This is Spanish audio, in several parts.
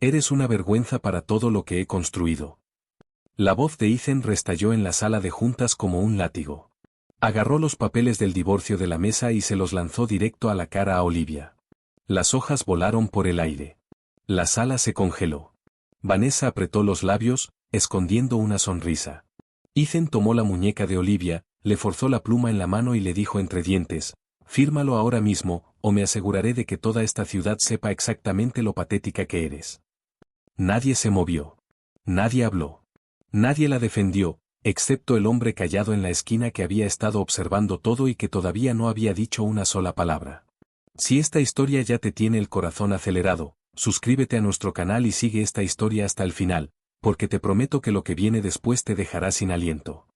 Eres una vergüenza para todo lo que he construido. La voz de Ethan restalló en la sala de juntas como un látigo. Agarró los papeles del divorcio de la mesa y se los lanzó directo a la cara a Olivia. Las hojas volaron por el aire. La sala se congeló. Vanessa apretó los labios, escondiendo una sonrisa. Ethan tomó la muñeca de Olivia, le forzó la pluma en la mano y le dijo entre dientes: «Fírmalo ahora mismo, o me aseguraré de que toda esta ciudad sepa exactamente lo patética que eres». Nadie se movió. Nadie habló. Nadie la defendió, excepto el hombre callado en la esquina que había estado observando todo y que todavía no había dicho una sola palabra. Si esta historia ya te tiene el corazón acelerado, suscríbete a nuestro canal y sigue esta historia hasta el final, porque te prometo que lo que viene después te dejará sin aliento.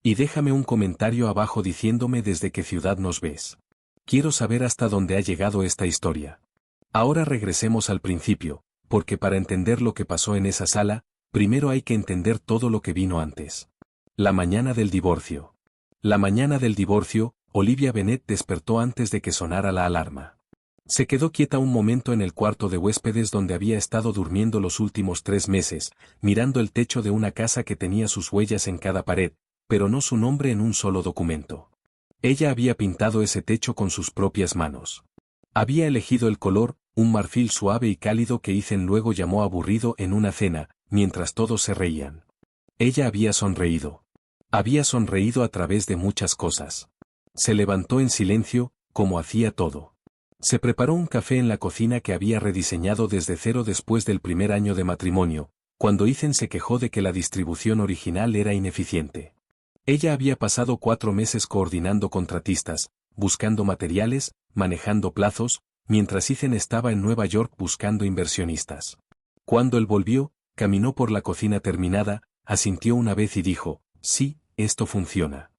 Y déjame un comentario abajo diciéndome desde qué ciudad nos ves. Quiero saber hasta dónde ha llegado esta historia. Ahora regresemos al principio, porque para entender lo que pasó en esa sala, primero hay que entender todo lo que vino antes. La mañana del divorcio. La mañana del divorcio, Olivia Bennet despertó antes de que sonara la alarma. Se quedó quieta un momento en el cuarto de huéspedes donde había estado durmiendo los últimos 3 meses, mirando el techo de una casa que tenía sus huellas en cada pared, pero no su nombre en un solo documento. Ella había pintado ese techo con sus propias manos. Había elegido el color, un marfil suave y cálido que Ethan luego llamó aburrido en una cena, mientras todos se reían. Ella había sonreído. Había sonreído a través de muchas cosas. Se levantó en silencio, como hacía todo. Se preparó un café en la cocina que había rediseñado desde cero después del primer año de matrimonio, cuando Ethan se quejó de que la distribución original era ineficiente. Ella había pasado 4 meses coordinando contratistas, buscando materiales, manejando plazos, mientras Ethan estaba en Nueva York buscando inversionistas. Cuando él volvió, caminó por la cocina terminada, asintió una vez y dijo: «Sí, esto funciona».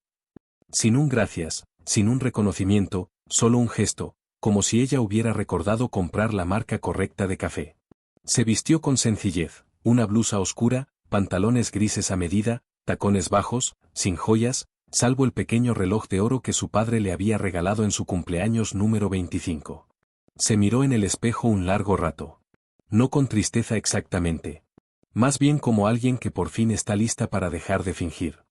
Sin un gracias, sin un reconocimiento, solo un gesto, como si ella hubiera recordado comprar la marca correcta de café. Se vistió con sencillez, una blusa oscura, pantalones grises a medida, tacones bajos, sin joyas, salvo el pequeño reloj de oro que su padre le había regalado en su cumpleaños número 25. Se miró en el espejo un largo rato. No con tristeza exactamente. Más bien como alguien que por fin está lista para dejar de fingir.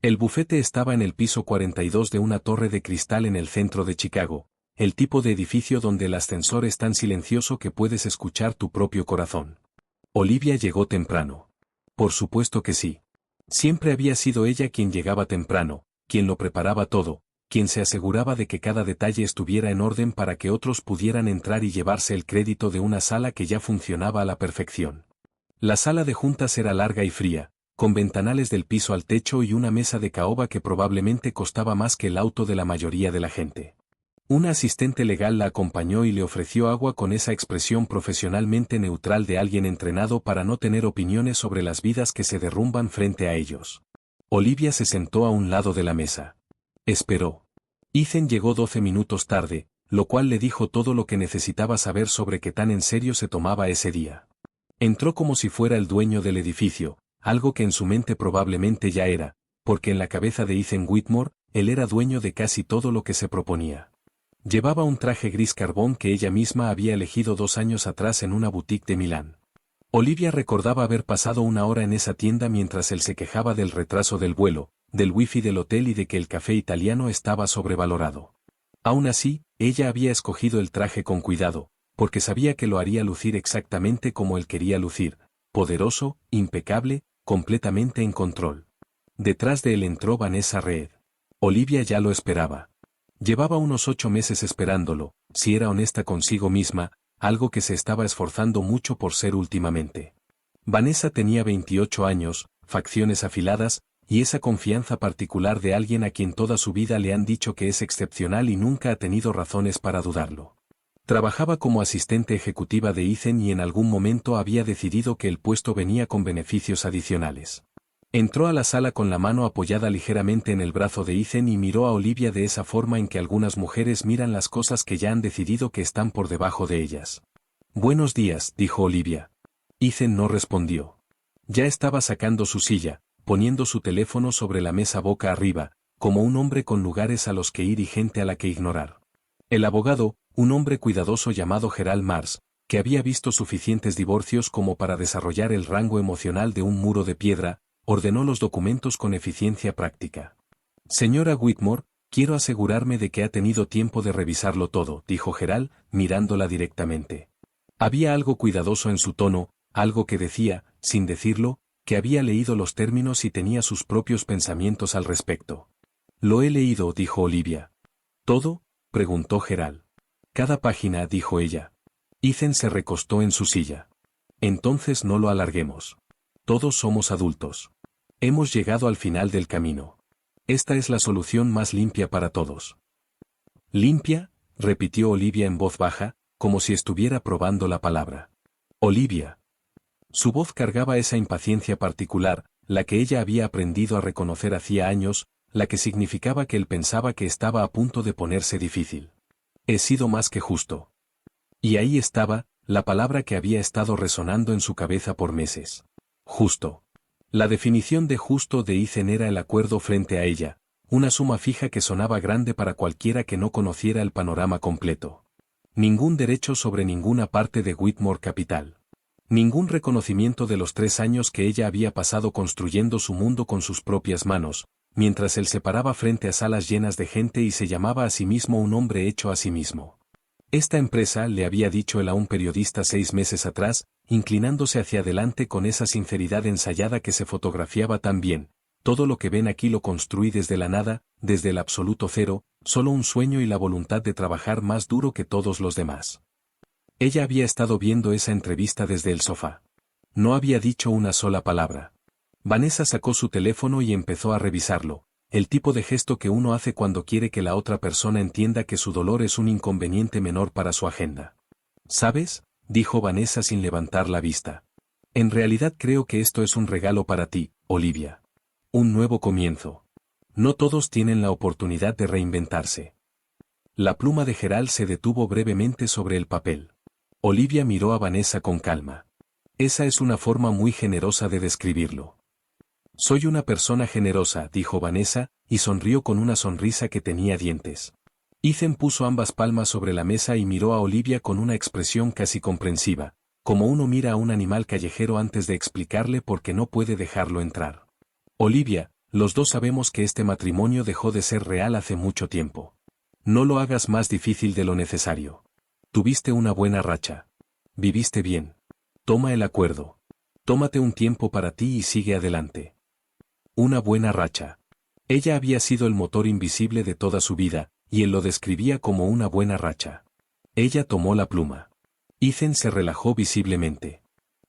El bufete estaba en el piso 42 de una torre de cristal en el centro de Chicago, el tipo de edificio donde el ascensor es tan silencioso que puedes escuchar tu propio corazón. Olivia llegó temprano. Por supuesto que sí. Siempre había sido ella quien llegaba temprano, quien lo preparaba todo, quien se aseguraba de que cada detalle estuviera en orden para que otros pudieran entrar y llevarse el crédito de una sala que ya funcionaba a la perfección. La sala de juntas era larga y fría, con ventanales del piso al techo y una mesa de caoba que probablemente costaba más que el auto de la mayoría de la gente. Una asistente legal la acompañó y le ofreció agua con esa expresión profesionalmente neutral de alguien entrenado para no tener opiniones sobre las vidas que se derrumban frente a ellos. Olivia se sentó a un lado de la mesa. Esperó. Ethan llegó 12 minutos tarde, lo cual le dijo todo lo que necesitaba saber sobre qué tan en serio se tomaba ese día. Entró como si fuera el dueño del edificio, algo que en su mente probablemente ya era, porque en la cabeza de Ethan Whitmore, él era dueño de casi todo lo que se proponía. Llevaba un traje gris carbón que ella misma había elegido 2 años atrás en una boutique de Milán. Olivia recordaba haber pasado 1 hora en esa tienda mientras él se quejaba del retraso del vuelo, del wifi del hotel y de que el café italiano estaba sobrevalorado. Aún así, ella había escogido el traje con cuidado, porque sabía que lo haría lucir exactamente como él quería lucir, poderoso, impecable, completamente en control. Detrás de él entró Vanessa Reed. Olivia ya lo esperaba. Llevaba unos 8 meses esperándolo, si era honesta consigo misma, algo que se estaba esforzando mucho por ser últimamente. Vanessa tenía 28 años, facciones afiladas, y esa confianza particular de alguien a quien toda su vida le han dicho que es excepcional y nunca ha tenido razones para dudarlo. Trabajaba como asistente ejecutiva de Ethan y en algún momento había decidido que el puesto venía con beneficios adicionales. Entró a la sala con la mano apoyada ligeramente en el brazo de Ethan y miró a Olivia de esa forma en que algunas mujeres miran las cosas que ya han decidido que están por debajo de ellas. «Buenos días», dijo Olivia. Ethan no respondió. Ya estaba sacando su silla, poniendo su teléfono sobre la mesa boca arriba, como un hombre con lugares a los que ir y gente a la que ignorar. El abogado, un hombre cuidadoso llamado Gerald Mars, que había visto suficientes divorcios como para desarrollar el rango emocional de un muro de piedra, ordenó los documentos con eficiencia práctica. Señora Whitmore, quiero asegurarme de que ha tenido tiempo de revisarlo todo, dijo Gerald, mirándola directamente. Había algo cuidadoso en su tono, algo que decía, sin decirlo, que había leído los términos y tenía sus propios pensamientos al respecto. Lo he leído, dijo Olivia. ¿Todo? Preguntó Gerald. Cada página, dijo ella. Ethan se recostó en su silla. Entonces no lo alarguemos. Todos somos adultos. Hemos llegado al final del camino. Esta es la solución más limpia para todos. ¿Limpia? Repitió Olivia en voz baja, como si estuviera probando la palabra. Olivia. Su voz cargaba esa impaciencia particular, la que ella había aprendido a reconocer hacía años, la que significaba que él pensaba que estaba a punto de ponerse difícil. He sido más que justo. Y ahí estaba, la palabra que había estado resonando en su cabeza por meses. Justo. La definición de justo de Ethan era el acuerdo frente a ella, una suma fija que sonaba grande para cualquiera que no conociera el panorama completo. Ningún derecho sobre ninguna parte de Whitmore Capital. Ningún reconocimiento de los 3 años que ella había pasado construyendo su mundo con sus propias manos, mientras él se paraba frente a salas llenas de gente y se llamaba a sí mismo un hombre hecho a sí mismo. Esta empresa, le había dicho él a un periodista 6 meses atrás, inclinándose hacia adelante con esa sinceridad ensayada que se fotografiaba tan bien, todo lo que ven aquí lo construí desde la nada, desde el absoluto cero, solo un sueño y la voluntad de trabajar más duro que todos los demás. Ella había estado viendo esa entrevista desde el sofá. No había dicho una sola palabra. Vanessa sacó su teléfono y empezó a revisarlo, el tipo de gesto que uno hace cuando quiere que la otra persona entienda que su dolor es un inconveniente menor para su agenda. ¿Sabes?, dijo Vanessa sin levantar la vista. En realidad creo que esto es un regalo para ti, Olivia. Un nuevo comienzo. No todos tienen la oportunidad de reinventarse. La pluma de Gerald se detuvo brevemente sobre el papel. Olivia miró a Vanessa con calma. Esa es una forma muy generosa de describirlo. Soy una persona generosa, dijo Vanessa, y sonrió con una sonrisa que tenía dientes. Ethan puso ambas palmas sobre la mesa y miró a Olivia con una expresión casi comprensiva, como uno mira a un animal callejero antes de explicarle por qué no puede dejarlo entrar. Olivia, los dos sabemos que este matrimonio dejó de ser real hace mucho tiempo. No lo hagas más difícil de lo necesario. Tuviste una buena racha. Viviste bien. Toma el acuerdo. Tómate un tiempo para ti y sigue adelante. Una buena racha. Ella había sido el motor invisible de toda su vida, y él lo describía como una buena racha. Ella tomó la pluma. Ethan se relajó visiblemente.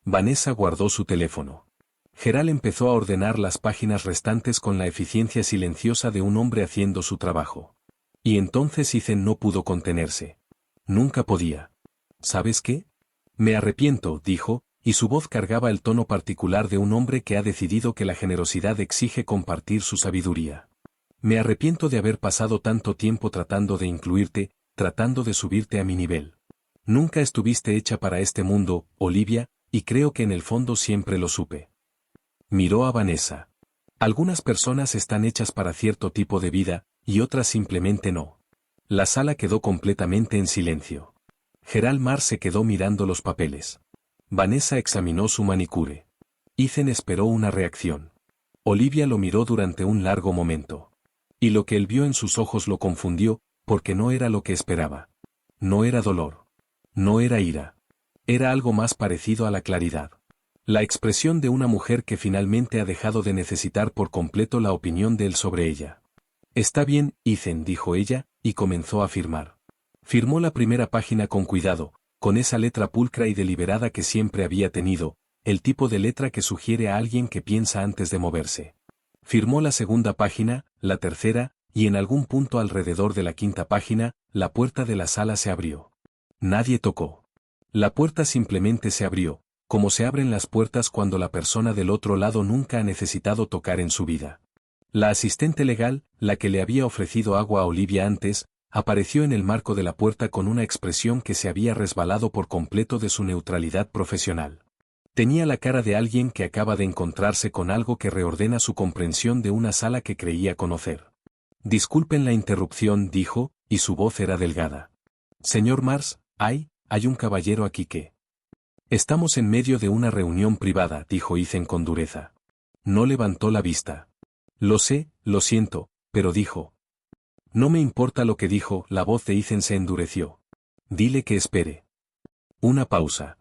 Vanessa guardó su teléfono. Gerald empezó a ordenar las páginas restantes con la eficiencia silenciosa de un hombre haciendo su trabajo. Y entonces Ethan no pudo contenerse. Nunca podía. ¿Sabes qué? Me arrepiento, dijo, y su voz cargaba el tono particular de un hombre que ha decidido que la generosidad exige compartir su sabiduría. Me arrepiento de haber pasado tanto tiempo tratando de incluirte, tratando de subirte a mi nivel. Nunca estuviste hecha para este mundo, Olivia, y creo que en el fondo siempre lo supe. Miró a Vanessa. Algunas personas están hechas para cierto tipo de vida, y otras simplemente no. La sala quedó completamente en silencio. Gerald Marr se quedó mirando los papeles. Vanessa examinó su manicure. Ethan esperó una reacción. Olivia lo miró durante un largo momento. Y lo que él vio en sus ojos lo confundió, porque no era lo que esperaba. No era dolor. No era ira. Era algo más parecido a la claridad. La expresión de una mujer que finalmente ha dejado de necesitar por completo la opinión de él sobre ella. Está bien, Ethan, dijo ella, y comenzó a firmar. Firmó la primera página con cuidado, con esa letra pulcra y deliberada que siempre había tenido, el tipo de letra que sugiere a alguien que piensa antes de moverse. Firmó la segunda página, la tercera, y en algún punto alrededor de la quinta página, la puerta de la sala se abrió. Nadie tocó. La puerta simplemente se abrió, como se abren las puertas cuando la persona del otro lado nunca ha necesitado tocar en su vida. La asistente legal, la que le había ofrecido agua a Olivia antes, apareció en el marco de la puerta con una expresión que se había resbalado por completo de su neutralidad profesional. Tenía la cara de alguien que acaba de encontrarse con algo que reordena su comprensión de una sala que creía conocer. Disculpen la interrupción, dijo, y su voz era delgada. Señor Mars, hay un caballero aquí que... Estamos en medio de una reunión privada, dijo Ethan con dureza. No levantó la vista. Lo sé, lo siento, pero dijo. No me importa lo que dijo, la voz de Ethan se endureció. Dile que espere. Una pausa.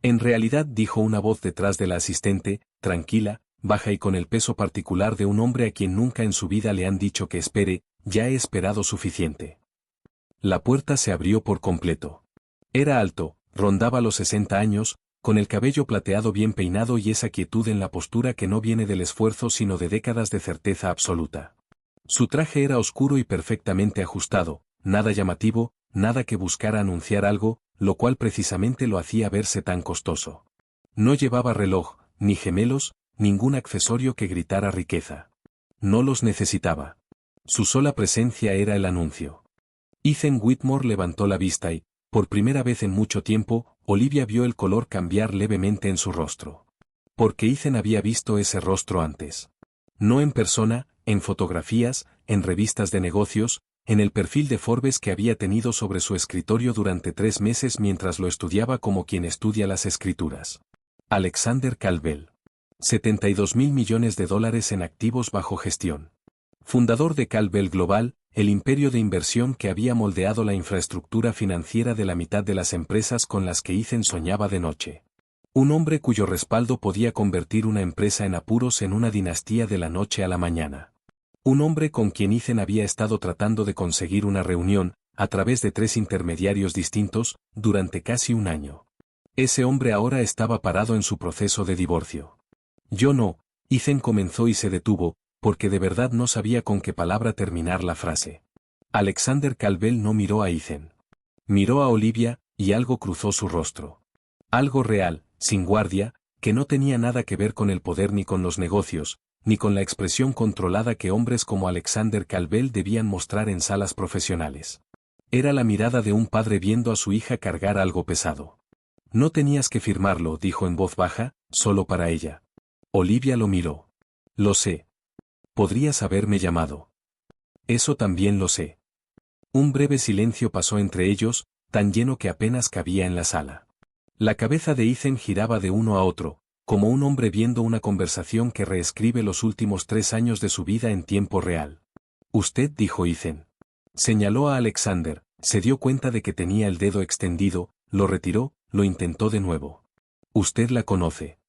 En realidad, dijo una voz detrás de la asistente, tranquila, baja y con el peso particular de un hombre a quien nunca en su vida le han dicho que espere, ya he esperado suficiente. La puerta se abrió por completo. Era alto, rondaba los 60 años, con el cabello plateado bien peinado y esa quietud en la postura que no viene del esfuerzo sino de décadas de certeza absoluta. Su traje era oscuro y perfectamente ajustado, nada llamativo, nada que buscara anunciar algo, lo cual precisamente lo hacía verse tan costoso. No llevaba reloj, ni gemelos, ningún accesorio que gritara riqueza. No los necesitaba. Su sola presencia era el anuncio. Ethan Whitmore levantó la vista y, por primera vez en mucho tiempo, Olivia vio el color cambiar levemente en su rostro. Porque Ethan había visto ese rostro antes. No en persona, en fotografías, en revistas de negocios, en el perfil de Forbes que había tenido sobre su escritorio durante 3 meses mientras lo estudiaba como quien estudia las escrituras. Alexander Calvel. 72.000 millones de dólares en activos bajo gestión. Fundador de Calvel Global, el imperio de inversión que había moldeado la infraestructura financiera de la mitad de las empresas con las que Ethan soñaba de noche. Un hombre cuyo respaldo podía convertir una empresa en apuros en una dinastía de la noche a la mañana. Un hombre con quien Ethan había estado tratando de conseguir una reunión, a través de 3 intermediarios distintos, durante casi un año. Ese hombre ahora estaba parado en su proceso de divorcio. Yo no, Ethan comenzó y se detuvo, porque de verdad no sabía con qué palabra terminar la frase. Alexander Calvel no miró a Ethan. Miró a Olivia, y algo cruzó su rostro. Algo real, sin guardia, que no tenía nada que ver con el poder ni con los negocios, ni con la expresión controlada que hombres como Alexander Calvel debían mostrar en salas profesionales. Era la mirada de un padre viendo a su hija cargar algo pesado. No tenías que firmarlo, dijo en voz baja, solo para ella. Olivia lo miró. Lo sé. Podrías haberme llamado. Eso también lo sé. Un breve silencio pasó entre ellos, tan lleno que apenas cabía en la sala. La cabeza de Ethan giraba de uno a otro, como un hombre viendo una conversación que reescribe los últimos 3 años de su vida en tiempo real. Usted, dijo Ethan. Señaló a Alexander, se dio cuenta de que tenía el dedo extendido, lo retiró, lo intentó de nuevo. Usted la conoce.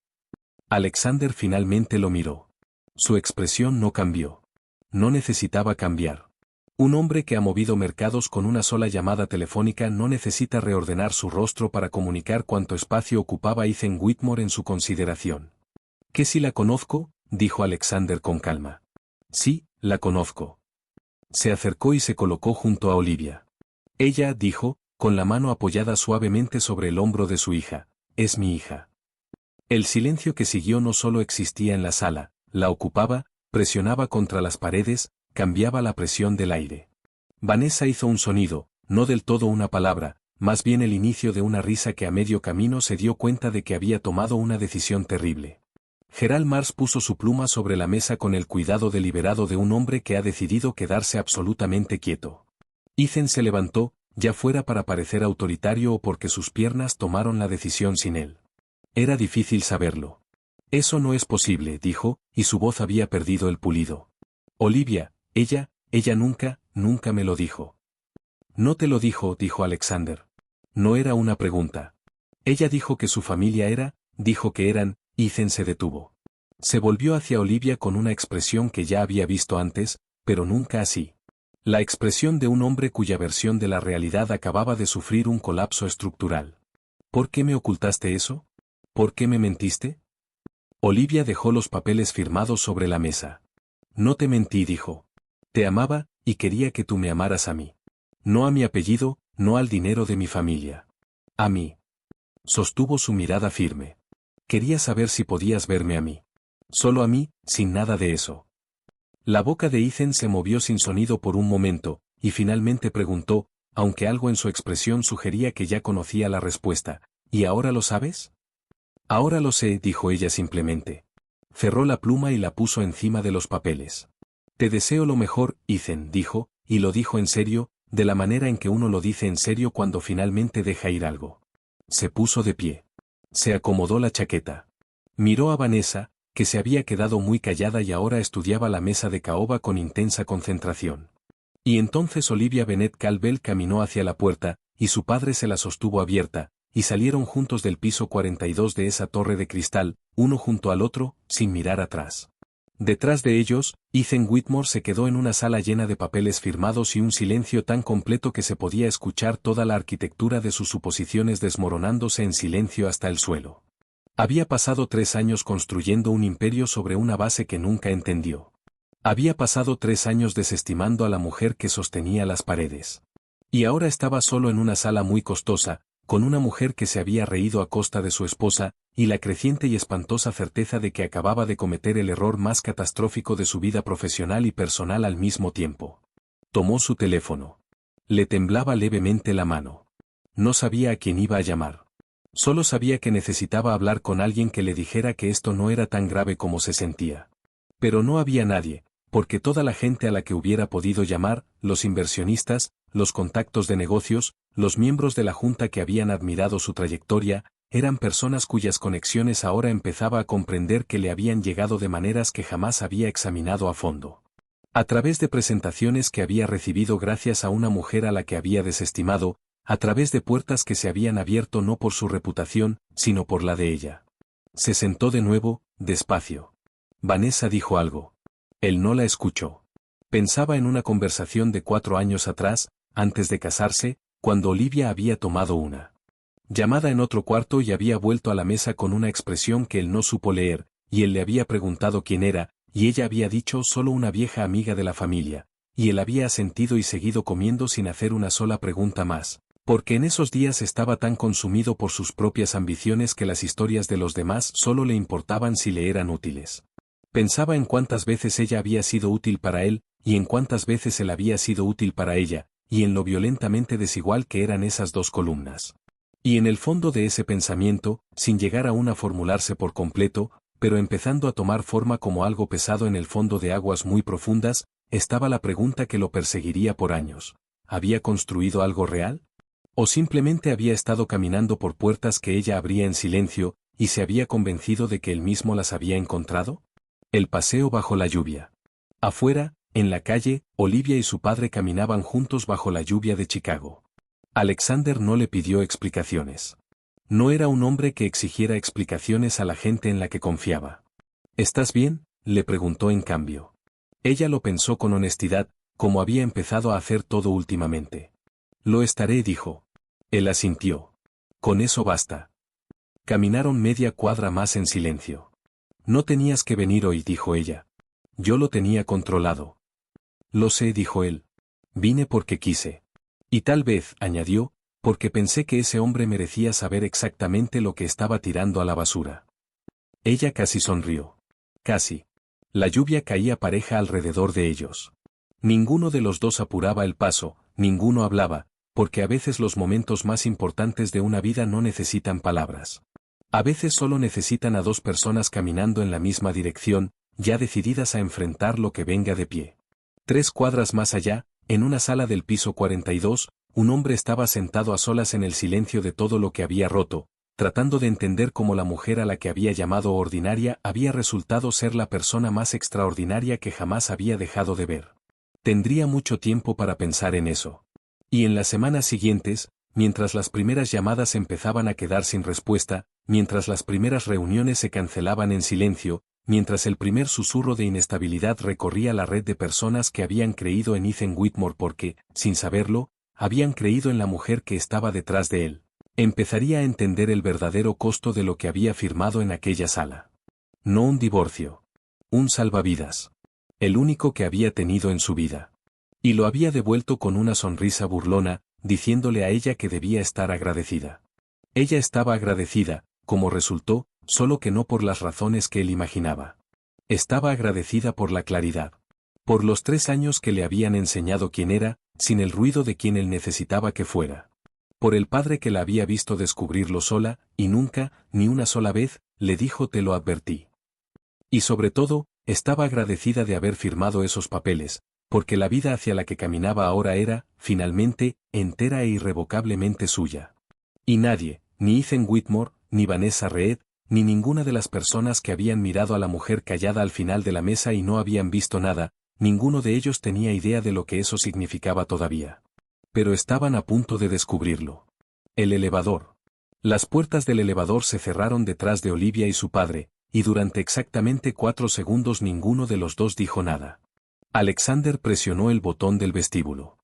Alexander finalmente lo miró. Su expresión no cambió. No necesitaba cambiar. Un hombre que ha movido mercados con una sola llamada telefónica no necesita reordenar su rostro para comunicar cuánto espacio ocupaba Ethan Whitmore en su consideración. ¿Qué si la conozco? Dijo Alexander con calma. Sí, la conozco. Se acercó y se colocó junto a Olivia. Ella, dijo, con la mano apoyada suavemente sobre el hombro de su hija, es mi hija. El silencio que siguió no solo existía en la sala, la ocupaba, presionaba contra las paredes, cambiaba la presión del aire. Vanessa hizo un sonido, no del todo una palabra, más bien el inicio de una risa que a medio camino se dio cuenta de que había tomado una decisión terrible. Gerald Mars puso su pluma sobre la mesa con el cuidado deliberado de un hombre que ha decidido quedarse absolutamente quieto. Ethan se levantó, ya fuera para parecer autoritario o porque sus piernas tomaron la decisión sin él. Era difícil saberlo. Eso no es posible, dijo, y su voz había perdido el pulido. Olivia, ella nunca me lo dijo. No te lo dijo, dijo Alexander. No era una pregunta. Ella dijo que su familia era, dijo que eran, Ethan se detuvo. Se volvió hacia Olivia con una expresión que ya había visto antes, pero nunca así. La expresión de un hombre cuya versión de la realidad acababa de sufrir un colapso estructural. ¿Por qué me ocultaste eso? ¿Por qué me mentiste? Olivia dejó los papeles firmados sobre la mesa. No te mentí, dijo. Te amaba, y quería que tú me amaras a mí. No a mi apellido, no al dinero de mi familia. A mí. Sostuvo su mirada firme. Quería saber si podías verme a mí. Solo a mí, sin nada de eso. La boca de Ethan se movió sin sonido por un momento, y finalmente preguntó, aunque algo en su expresión sugería que ya conocía la respuesta, ¿y ahora lo sabes? Ahora lo sé, dijo ella simplemente. Cerró la pluma y la puso encima de los papeles. Te deseo lo mejor, Ethan, dijo, y lo dijo en serio, de la manera en que uno lo dice en serio cuando finalmente deja ir algo. Se puso de pie. Se acomodó la chaqueta. Miró a Vanessa, que se había quedado muy callada y ahora estudiaba la mesa de caoba con intensa concentración. Y entonces Olivia Bennet Calvel caminó hacia la puerta, y su padre se la sostuvo abierta, y salieron juntos del piso 42 de esa torre de cristal, uno junto al otro, sin mirar atrás. Detrás de ellos, Ethan Whitmore se quedó en una sala llena de papeles firmados y un silencio tan completo que se podía escuchar toda la arquitectura de sus suposiciones desmoronándose en silencio hasta el suelo. Había pasado 3 años construyendo un imperio sobre una base que nunca entendió. Había pasado 3 años desestimando a la mujer que sostenía las paredes. Y ahora estaba solo en una sala muy costosa, con una mujer que se había reído a costa de su esposa, y la creciente y espantosa certeza de que acababa de cometer el error más catastrófico de su vida profesional y personal al mismo tiempo. Tomó su teléfono. Le temblaba levemente la mano. No sabía a quién iba a llamar. Solo sabía que necesitaba hablar con alguien que le dijera que esto no era tan grave como se sentía. Pero no había nadie, porque toda la gente a la que hubiera podido llamar, los inversionistas, los contactos de negocios, los miembros de la junta que habían admirado su trayectoria, eran personas cuyas conexiones ahora empezaba a comprender que le habían llegado de maneras que jamás había examinado a fondo. A través de presentaciones que había recibido gracias a una mujer a la que había desestimado, a través de puertas que se habían abierto no por su reputación, sino por la de ella. Se sentó de nuevo, despacio. Vanessa dijo algo. Él no la escuchó. Pensaba en una conversación de 4 años atrás, antes de casarse, cuando Olivia había tomado una llamada en otro cuarto y había vuelto a la mesa con una expresión que él no supo leer, y él le había preguntado quién era, y ella había dicho solo una vieja amiga de la familia, y él había asentido y seguido comiendo sin hacer una sola pregunta más, porque en esos días estaba tan consumido por sus propias ambiciones que las historias de los demás solo le importaban si le eran útiles. Pensaba en cuántas veces ella había sido útil para él, y en cuántas veces él había sido útil para ella, y en lo violentamente desigual que eran esas dos columnas. Y en el fondo de ese pensamiento, sin llegar aún a formularse por completo, pero empezando a tomar forma como algo pesado en el fondo de aguas muy profundas, estaba la pregunta que lo perseguiría por años. ¿Había construido algo real? ¿O simplemente había estado caminando por puertas que ella abría en silencio, y se había convencido de que él mismo las había encontrado? El paseo bajo la lluvia. Afuera, en la calle, Olivia y su padre caminaban juntos bajo la lluvia de Chicago. Alexander no le pidió explicaciones. No era un hombre que exigiera explicaciones a la gente en la que confiaba. ¿Estás bien?, le preguntó en cambio. Ella lo pensó con honestidad, como había empezado a hacer todo últimamente. Lo estaré, dijo. Él asintió. Con eso basta. Caminaron media cuadra más en silencio. No tenías que venir hoy, dijo ella. Yo lo tenía controlado. Lo sé, dijo él. Vine porque quise. Y tal vez, añadió, porque pensé que ese hombre merecía saber exactamente lo que estaba tirando a la basura. Ella casi sonrió. Casi. La lluvia caía pareja alrededor de ellos. Ninguno de los dos apuraba el paso, ninguno hablaba, porque a veces los momentos más importantes de una vida no necesitan palabras. A veces solo necesitan a 2 personas caminando en la misma dirección, ya decididas a enfrentar lo que venga de pie. 3 cuadras más allá, en una sala del piso 42, un hombre estaba sentado a solas en el silencio de todo lo que había roto, tratando de entender cómo la mujer a la que había llamado ordinaria había resultado ser la persona más extraordinaria que jamás había dejado de ver. Tendría mucho tiempo para pensar en eso. Y en las semanas siguientes, mientras las primeras llamadas empezaban a quedar sin respuesta, mientras las primeras reuniones se cancelaban en silencio, mientras el primer susurro de inestabilidad recorría la red de personas que habían creído en Ethan Whitmore porque, sin saberlo, habían creído en la mujer que estaba detrás de él, empezaría a entender el verdadero costo de lo que había firmado en aquella sala. No un divorcio. Un salvavidas. El único que había tenido en su vida. Y lo había devuelto con una sonrisa burlona, diciéndole a ella que debía estar agradecida. Ella estaba agradecida, como resultó, solo que no por las razones que él imaginaba. Estaba agradecida por la claridad. Por los 3 años que le habían enseñado quién era, sin el ruido de quien él necesitaba que fuera. Por el padre que la había visto descubrirlo sola, y nunca, ni una sola vez, le dijo te lo advertí. Y sobre todo, estaba agradecida de haber firmado esos papeles, porque la vida hacia la que caminaba ahora era, finalmente, entera e irrevocablemente suya. Y nadie, ni Ethan Whitmore, ni Vanessa Reed, ni ninguna de las personas que habían mirado a la mujer callada al final de la mesa y no habían visto nada, ninguno de ellos tenía idea de lo que eso significaba todavía. Pero estaban a punto de descubrirlo. El elevador. Las puertas del elevador se cerraron detrás de Olivia y su padre, y durante exactamente 4 segundos ninguno de los dos dijo nada. Alexander presionó el botón del vestíbulo.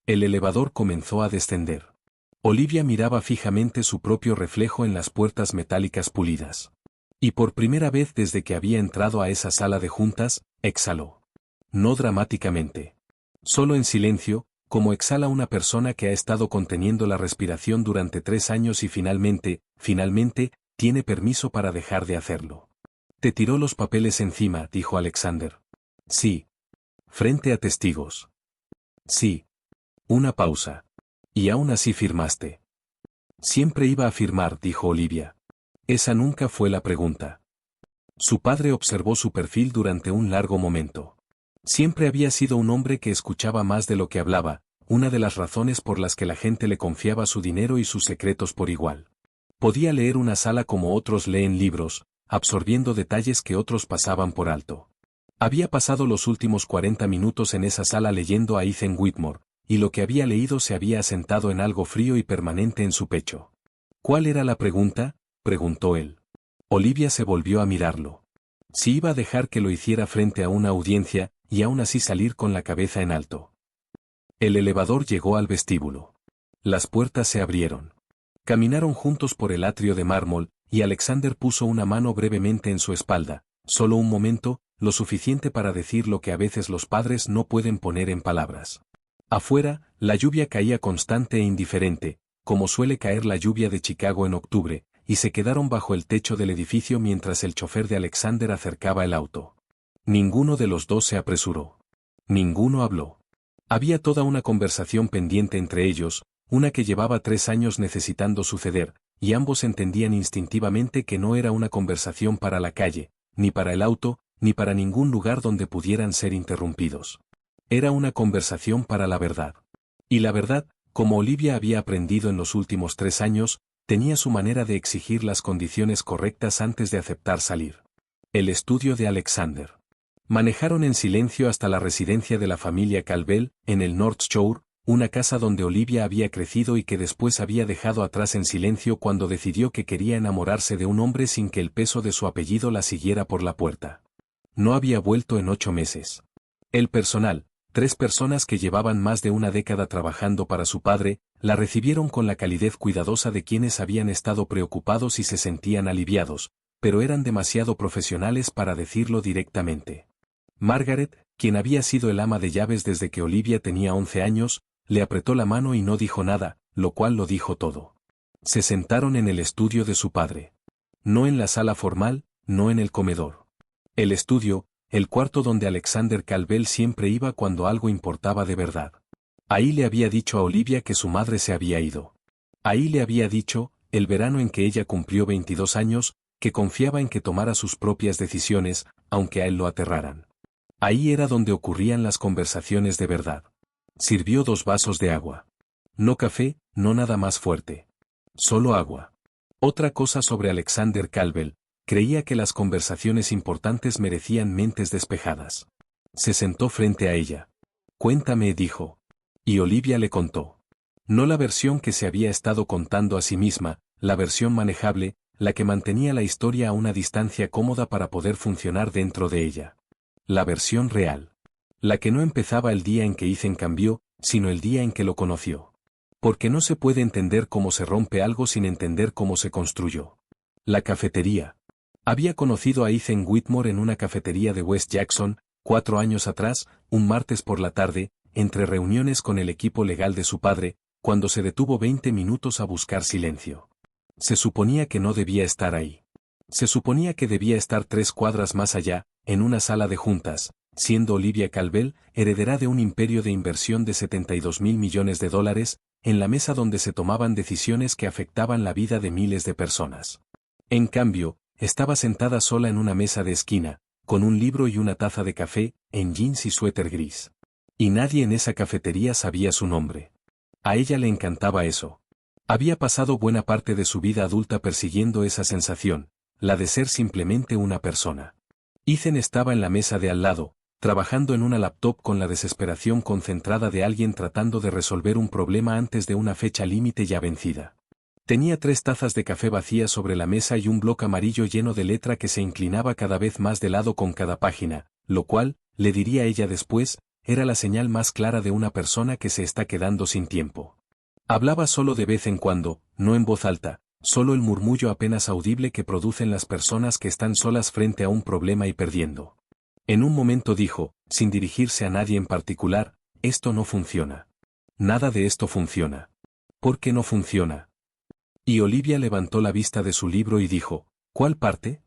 El elevador comenzó a descender. Olivia miraba fijamente su propio reflejo en las puertas metálicas pulidas. Y por primera vez desde que había entrado a esa sala de juntas, exhaló. No dramáticamente. Solo en silencio, como exhala una persona que ha estado conteniendo la respiración durante 3 años y finalmente, tiene permiso para dejar de hacerlo. Te tiró los papeles encima, dijo Alexander. Sí. Frente a testigos. Sí. Una pausa. Y aún así firmaste. Siempre iba a firmar, dijo Olivia. Esa nunca fue la pregunta. Su padre observó su perfil durante un largo momento. Siempre había sido un hombre que escuchaba más de lo que hablaba, una de las razones por las que la gente le confiaba su dinero y sus secretos por igual. Podía leer una sala como otros leen libros, absorbiendo detalles que otros pasaban por alto. Había pasado los últimos 40 minutos en esa sala leyendo a Ethan Whitmore, y lo que había leído se había asentado en algo frío y permanente en su pecho. ¿Cuál era la pregunta?, preguntó él. Olivia se volvió a mirarlo. Si iba a dejar que lo hiciera frente a una audiencia, y aún así salir con la cabeza en alto. El elevador llegó al vestíbulo. Las puertas se abrieron. Caminaron juntos por el atrio de mármol, y Alexander puso una mano brevemente en su espalda, solo un momento, lo suficiente para decir lo que a veces los padres no pueden poner en palabras. Afuera, la lluvia caía constante e indiferente, como suele caer la lluvia de Chicago en octubre, y se quedaron bajo el techo del edificio mientras el chofer de Alexander acercaba el auto. Ninguno de los dos se apresuró. Ninguno habló. Había toda una conversación pendiente entre ellos, una que llevaba 3 años necesitando suceder, y ambos entendían instintivamente que no era una conversación para la calle, ni para el auto, ni para ningún lugar donde pudieran ser interrumpidos. Era una conversación para la verdad. Y la verdad, como Olivia había aprendido en los últimos 3 años, tenía su manera de exigir las condiciones correctas antes de aceptar salir. El estudio de Alexander. Manejaron en silencio hasta la residencia de la familia Calvel, en el North Shore, una casa donde Olivia había crecido y que después había dejado atrás en silencio cuando decidió que quería enamorarse de un hombre sin que el peso de su apellido la siguiera por la puerta. No había vuelto en 8 meses. El personal, 3 personas que llevaban más de una década trabajando para su padre, la recibieron con la calidez cuidadosa de quienes habían estado preocupados y se sentían aliviados, pero eran demasiado profesionales para decirlo directamente. Margaret, quien había sido el ama de llaves desde que Olivia tenía 11 años, le apretó la mano y no dijo nada, lo cual lo dijo todo. Se sentaron en el estudio de su padre. No en la sala formal, no en el comedor. El estudio, el cuarto donde Alexander Calvel siempre iba cuando algo importaba de verdad. Ahí le había dicho a Olivia que su madre se había ido. Ahí le había dicho, el verano en que ella cumplió 22 años, que confiaba en que tomara sus propias decisiones, aunque a él lo aterraran. Ahí era donde ocurrían las conversaciones de verdad. Sirvió 2 vasos de agua. No café, no nada más fuerte. Solo agua. Otra cosa sobre Alexander Calvel, creía que las conversaciones importantes merecían mentes despejadas. Se sentó frente a ella. Cuéntame, dijo. Y Olivia le contó. No la versión que se había estado contando a sí misma, la versión manejable, la que mantenía la historia a una distancia cómoda para poder funcionar dentro de ella. La versión real. La que no empezaba el día en que Ethan cambió, sino el día en que lo conoció. Porque no se puede entender cómo se rompe algo sin entender cómo se construyó. La cafetería. Había conocido a Ethan Whitmore en una cafetería de West Jackson, 4 años atrás, un martes por la tarde, entre reuniones con el equipo legal de su padre, cuando se detuvo 20 minutos a buscar silencio. Se suponía que no debía estar ahí. Se suponía que debía estar 3 cuadras más allá, en una sala de juntas, siendo Olivia Calvel, heredera de un imperio de inversión de $72,000 millones, en la mesa donde se tomaban decisiones que afectaban la vida de miles de personas. En cambio, estaba sentada sola en una mesa de esquina, con un libro y una taza de café, en jeans y suéter gris. Y nadie en esa cafetería sabía su nombre. A ella le encantaba eso. Había pasado buena parte de su vida adulta persiguiendo esa sensación, la de ser simplemente una persona. Ethan estaba en la mesa de al lado, trabajando en una laptop con la desesperación concentrada de alguien tratando de resolver un problema antes de una fecha límite ya vencida. Tenía 3 tazas de café vacías sobre la mesa y un bloc amarillo lleno de letra que se inclinaba cada vez más de lado con cada página, lo cual, le diría ella después, era la señal más clara de una persona que se está quedando sin tiempo. Hablaba solo de vez en cuando, no en voz alta, solo el murmullo apenas audible que producen las personas que están solas frente a un problema y perdiendo. En un momento dijo, sin dirigirse a nadie en particular, esto no funciona. Nada de esto funciona. ¿Por qué no funciona? Y Olivia levantó la vista de su libro y dijo, ¿cuál parte?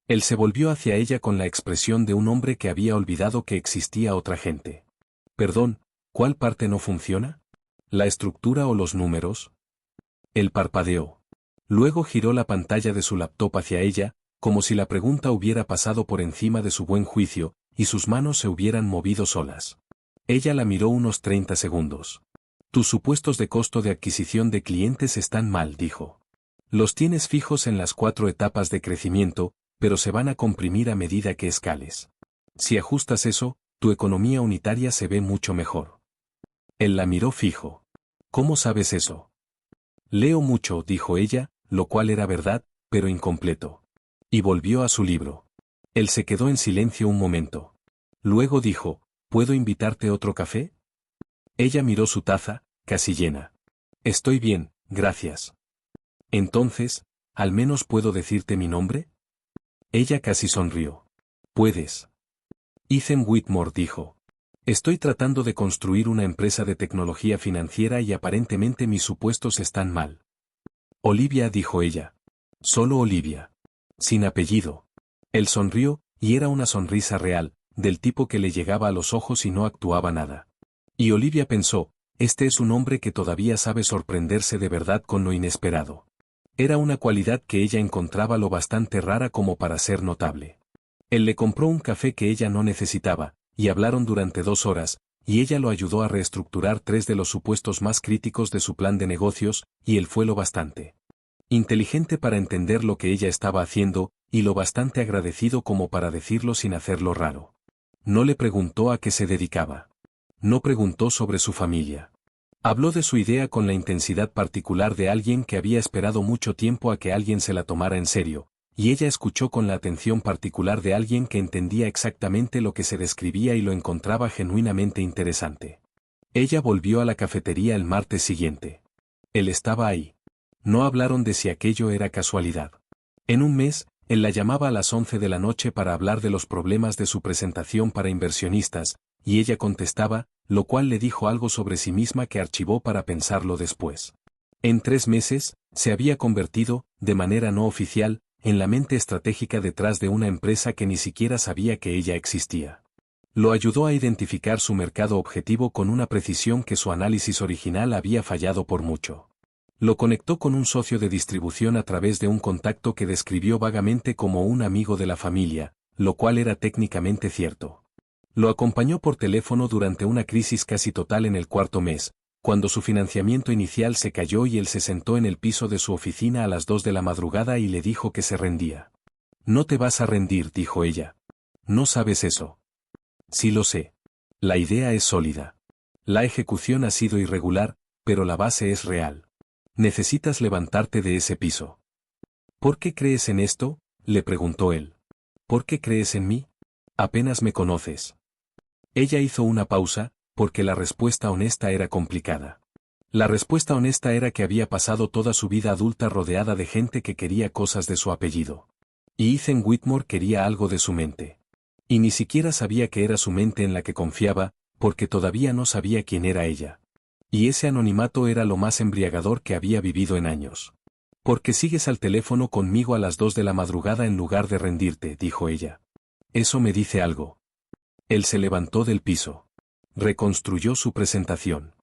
Él se volvió hacia ella con la expresión de un hombre que había olvidado que existía otra gente. Perdón, ¿cuál parte no funciona? ¿La estructura o los números? Él parpadeó. Luego giró la pantalla de su laptop hacia ella, como si la pregunta hubiera pasado por encima de su buen juicio, y sus manos se hubieran movido solas. Ella la miró unos 30 segundos. Tus supuestos de costo de adquisición de clientes están mal, dijo. Los tienes fijos en las 4 etapas de crecimiento, pero se van a comprimir a medida que escales. Si ajustas eso, tu economía unitaria se ve mucho mejor. Él la miró fijo. ¿Cómo sabes eso? Leo mucho, dijo ella, lo cual era verdad, pero incompleto. Y volvió a su libro. Él se quedó en silencio un momento. Luego dijo, ¿puedo invitarte otro café? Ella miró su taza, casi llena. Estoy bien, gracias. Entonces, ¿al menos puedo decirte mi nombre? Ella casi sonrió. Puedes. Ethan Whitmore dijo. Estoy tratando de construir una empresa de tecnología financiera y aparentemente mis supuestos están mal. Olivia, dijo ella. Solo Olivia. Sin apellido. Él sonrió, y era una sonrisa real, del tipo que le llegaba a los ojos y no actuaba nada. Y Olivia pensó, este es un hombre que todavía sabe sorprenderse de verdad con lo inesperado. Era una cualidad que ella encontraba lo bastante rara como para ser notable. Él le compró un café que ella no necesitaba, y hablaron durante 2 horas, y ella lo ayudó a reestructurar 3 de los supuestos más críticos de su plan de negocios, y él fue lo bastante inteligente para entender lo que ella estaba haciendo, y lo bastante agradecido como para decirlo sin hacerlo raro. No le preguntó a qué se dedicaba. No preguntó sobre su familia. Habló de su idea con la intensidad particular de alguien que había esperado mucho tiempo a que alguien se la tomara en serio, y ella escuchó con la atención particular de alguien que entendía exactamente lo que se describía y lo encontraba genuinamente interesante. Ella volvió a la cafetería el martes siguiente. Él estaba ahí. No hablaron de si aquello era casualidad. En un mes, él la llamaba a las 11 de la noche para hablar de los problemas de su presentación para inversionistas, y ella contestaba, lo cual le dijo algo sobre sí misma que archivó para pensarlo después. En 3 meses, se había convertido, de manera no oficial, en la mente estratégica detrás de una empresa que ni siquiera sabía que ella existía. Lo ayudó a identificar su mercado objetivo con una precisión que su análisis original había fallado por mucho. Lo conectó con un socio de distribución a través de un contacto que describió vagamente como un amigo de la familia, lo cual era técnicamente cierto. Lo acompañó por teléfono durante una crisis casi total en el 4.º mes, cuando su financiamiento inicial se cayó y él se sentó en el piso de su oficina a las 2 de la madrugada y le dijo que se rendía. No te vas a rendir, dijo ella. No sabes eso. Sí lo sé. La idea es sólida. La ejecución ha sido irregular, pero la base es real. Necesitas levantarte de ese piso. ¿Por qué crees en esto?, le preguntó él. ¿Por qué crees en mí? Apenas me conoces. Ella hizo una pausa, porque la respuesta honesta era complicada. La respuesta honesta era que había pasado toda su vida adulta rodeada de gente que quería cosas de su apellido. Y Ethan Whitmore quería algo de su mente. Y ni siquiera sabía que era su mente en la que confiaba, porque todavía no sabía quién era ella. Y ese anonimato era lo más embriagador que había vivido en años. ¿Por qué sigues al teléfono conmigo a las 2 de la madrugada en lugar de rendirte?, dijo ella. Eso me dice algo. Él se levantó del piso. Reconstruyó su presentación.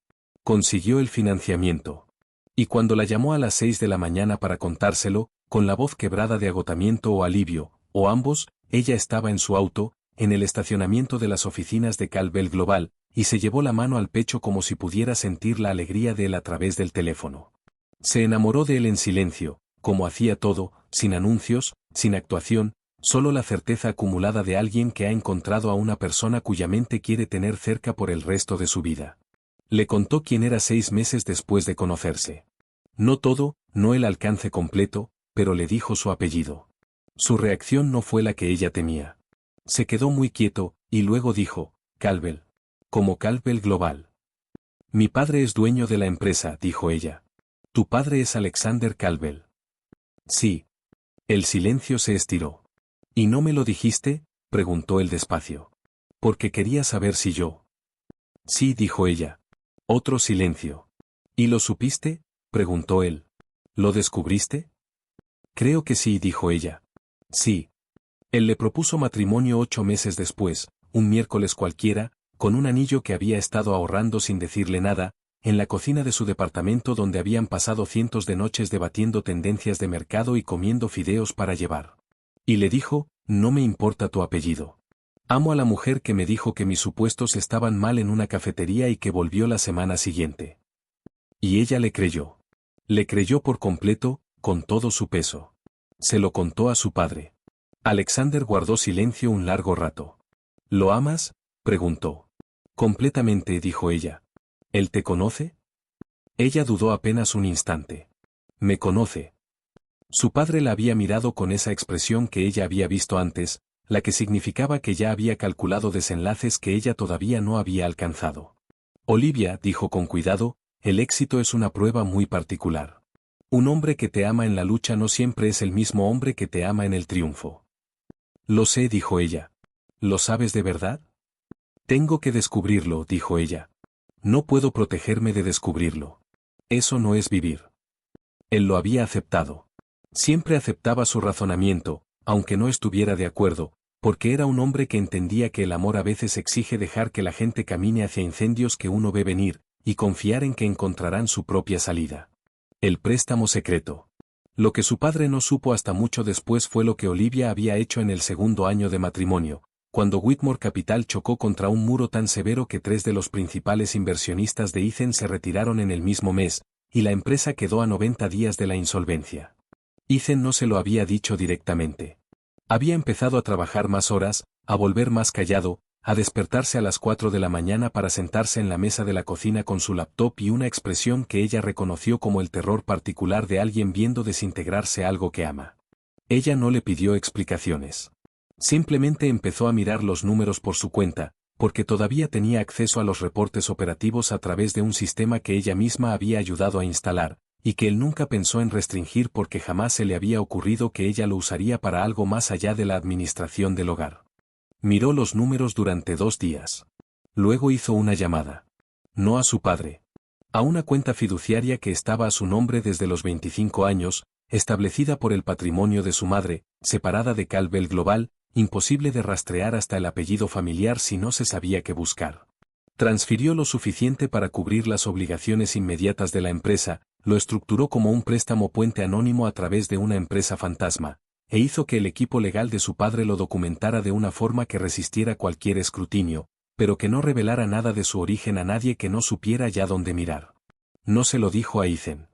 Consiguió el financiamiento. Y cuando la llamó a las 6 de la mañana para contárselo, con la voz quebrada de agotamiento o alivio, o ambos, ella estaba en su auto, en el estacionamiento de las oficinas de Cal Bell Global, y se llevó la mano al pecho como si pudiera sentir la alegría de él a través del teléfono. Se enamoró de él en silencio, como hacía todo, sin anuncios, sin actuación, solo la certeza acumulada de alguien que ha encontrado a una persona cuya mente quiere tener cerca por el resto de su vida. Le contó quién era 6 meses después de conocerse. No todo, no el alcance completo, pero le dijo su apellido. Su reacción no fue la que ella temía. Se quedó muy quieto, y luego dijo, Caldwell. Como Caldwell Global. Mi padre es dueño de la empresa, dijo ella. Tu padre es Alexander Caldwell. Sí. El silencio se estiró. ¿Y no me lo dijiste? Preguntó él despacio. Porque quería saber si yo. Sí, dijo ella. Otro silencio. ¿Y lo supiste? Preguntó él. ¿Lo descubriste? Creo que sí, dijo ella. Sí. Él le propuso matrimonio 8 meses después, un miércoles cualquiera, con un anillo que había estado ahorrando sin decirle nada, en la cocina de su departamento donde habían pasado cientos de noches debatiendo tendencias de mercado y comiendo fideos para llevar. Y le dijo, no me importa tu apellido. Amo a la mujer que me dijo que mis supuestos estaban mal en una cafetería y que volvió la semana siguiente. Y ella le creyó. Le creyó por completo, con todo su peso. Se lo contó a su padre. Alexander guardó silencio un largo rato. ¿Lo amas? Preguntó. Completamente, dijo ella. ¿Él te conoce? Ella dudó apenas un instante. Me conoce. Su padre la había mirado con esa expresión que ella había visto antes, la que significaba que ya había calculado desenlaces que ella todavía no había alcanzado. Olivia, dijo con cuidado, el éxito es una prueba muy particular. Un hombre que te ama en la lucha no siempre es el mismo hombre que te ama en el triunfo. Lo sé, dijo ella. ¿Lo sabes de verdad? Tengo que descubrirlo, dijo ella. No puedo protegerme de descubrirlo. Eso no es vivir. Él lo había aceptado. Siempre aceptaba su razonamiento, aunque no estuviera de acuerdo, porque era un hombre que entendía que el amor a veces exige dejar que la gente camine hacia incendios que uno ve venir, y confiar en que encontrarán su propia salida. El préstamo secreto. Lo que su padre no supo hasta mucho después fue lo que Olivia había hecho en el segundo año de matrimonio, cuando Whitmore Capital chocó contra un muro tan severo que 3 de los principales inversionistas de Ethan se retiraron en el mismo mes, y la empresa quedó a 90 días de la insolvencia. Ethan no se lo había dicho directamente. Había empezado a trabajar más horas, a volver más callado, a despertarse a las 4 de la mañana para sentarse en la mesa de la cocina con su laptop y una expresión que ella reconoció como el terror particular de alguien viendo desintegrarse algo que ama. Ella no le pidió explicaciones. Simplemente empezó a mirar los números por su cuenta, porque todavía tenía acceso a los reportes operativos a través de un sistema que ella misma había ayudado a instalar, y que él nunca pensó en restringir porque jamás se le había ocurrido que ella lo usaría para algo más allá de la administración del hogar. Miró los números durante 2 días. Luego hizo una llamada. No a su padre. A una cuenta fiduciaria que estaba a su nombre desde los 25 años, establecida por el patrimonio de su madre, separada de Caldwell Global, imposible de rastrear hasta el apellido familiar si no se sabía qué buscar. Transfirió lo suficiente para cubrir las obligaciones inmediatas de la empresa, lo estructuró como un préstamo puente anónimo a través de una empresa fantasma, e hizo que el equipo legal de su padre lo documentara de una forma que resistiera cualquier escrutinio, pero que no revelara nada de su origen a nadie que no supiera ya dónde mirar. No se lo dijo a Ethan.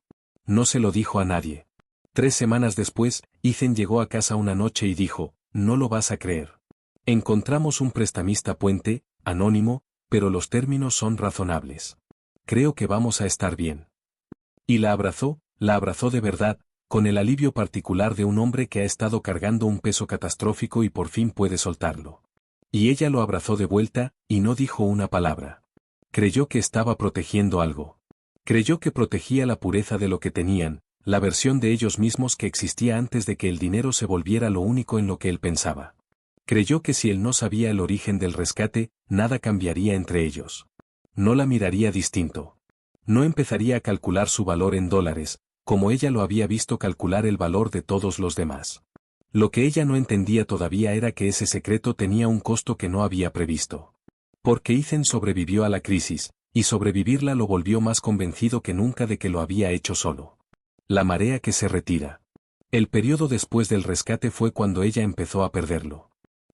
No se lo dijo a nadie. 3 semanas después, Ethan llegó a casa una noche y dijo, no lo vas a creer. Encontramos un prestamista puente, anónimo, pero los términos son razonables. Creo que vamos a estar bien. Y la abrazó de verdad, con el alivio particular de un hombre que ha estado cargando un peso catastrófico y por fin puede soltarlo. Y ella lo abrazó de vuelta, y no dijo una palabra. Creyó que estaba protegiendo algo. Creyó que protegía la pureza de lo que tenían, la versión de ellos mismos que existía antes de que el dinero se volviera lo único en lo que él pensaba. Creyó que si él no sabía el origen del rescate, nada cambiaría entre ellos. No la miraría distinto. No empezaría a calcular su valor en dólares, como ella lo había visto calcular el valor de todos los demás. Lo que ella no entendía todavía era que ese secreto tenía un costo que no había previsto. Porque Ethan sobrevivió a la crisis, y sobrevivirla lo volvió más convencido que nunca de que lo había hecho solo. La marea que se retira. El periodo después del rescate fue cuando ella empezó a perderlo.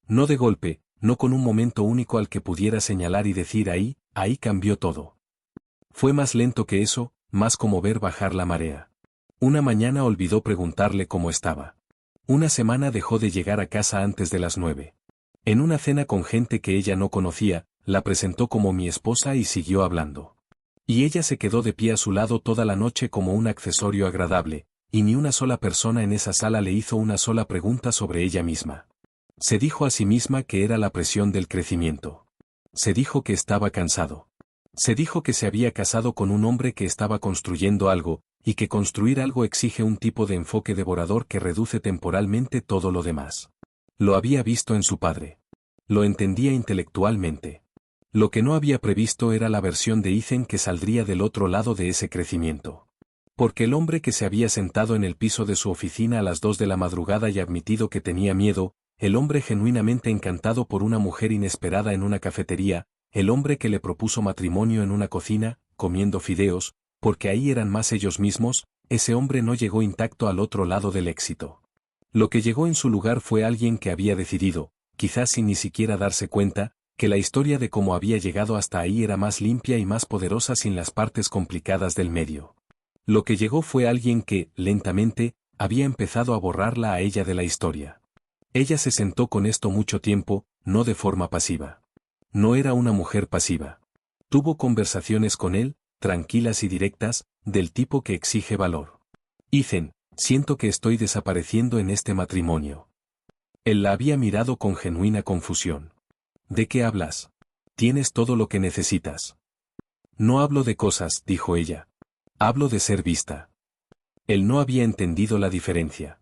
No de golpe, no con un momento único al que pudiera señalar y decir ahí cambió todo. Fue más lento que eso, más como ver bajar la marea. Una mañana olvidó preguntarle cómo estaba. Una semana dejó de llegar a casa antes de las 9. En una cena con gente que ella no conocía, la presentó como mi esposa y siguió hablando. Y ella se quedó de pie a su lado toda la noche como un accesorio agradable, y ni una sola persona en esa sala le hizo una sola pregunta sobre ella misma. Se dijo a sí misma que era la presión del crecimiento. Se dijo que estaba cansado. Se dijo que se había casado con un hombre que estaba construyendo algo, y que construir algo exige un tipo de enfoque devorador que reduce temporalmente todo lo demás. Lo había visto en su padre. Lo entendía intelectualmente. Lo que no había previsto era la versión de Ethan que saldría del otro lado de ese crecimiento. Porque el hombre que se había sentado en el piso de su oficina a las 2 de la madrugada y admitido que tenía miedo, el hombre genuinamente encantado por una mujer inesperada en una cafetería, el hombre que le propuso matrimonio en una cocina, comiendo fideos, porque ahí eran más ellos mismos, ese hombre no llegó intacto al otro lado del éxito. Lo que llegó en su lugar fue alguien que había decidido, quizás sin ni siquiera darse cuenta, que la historia de cómo había llegado hasta ahí era más limpia y más poderosa sin las partes complicadas del medio. Lo que llegó fue alguien que, lentamente, había empezado a borrarla a ella de la historia. Ella se sentó con esto mucho tiempo, no de forma pasiva. No era una mujer pasiva. Tuvo conversaciones con él, tranquilas y directas, del tipo que exige valor. Ethan, siento que estoy desapareciendo en este matrimonio. Él la había mirado con genuina confusión. ¿De qué hablas? Tienes todo lo que necesitas. No hablo de cosas, dijo ella. Hablo de ser vista. Él no había entendido la diferencia.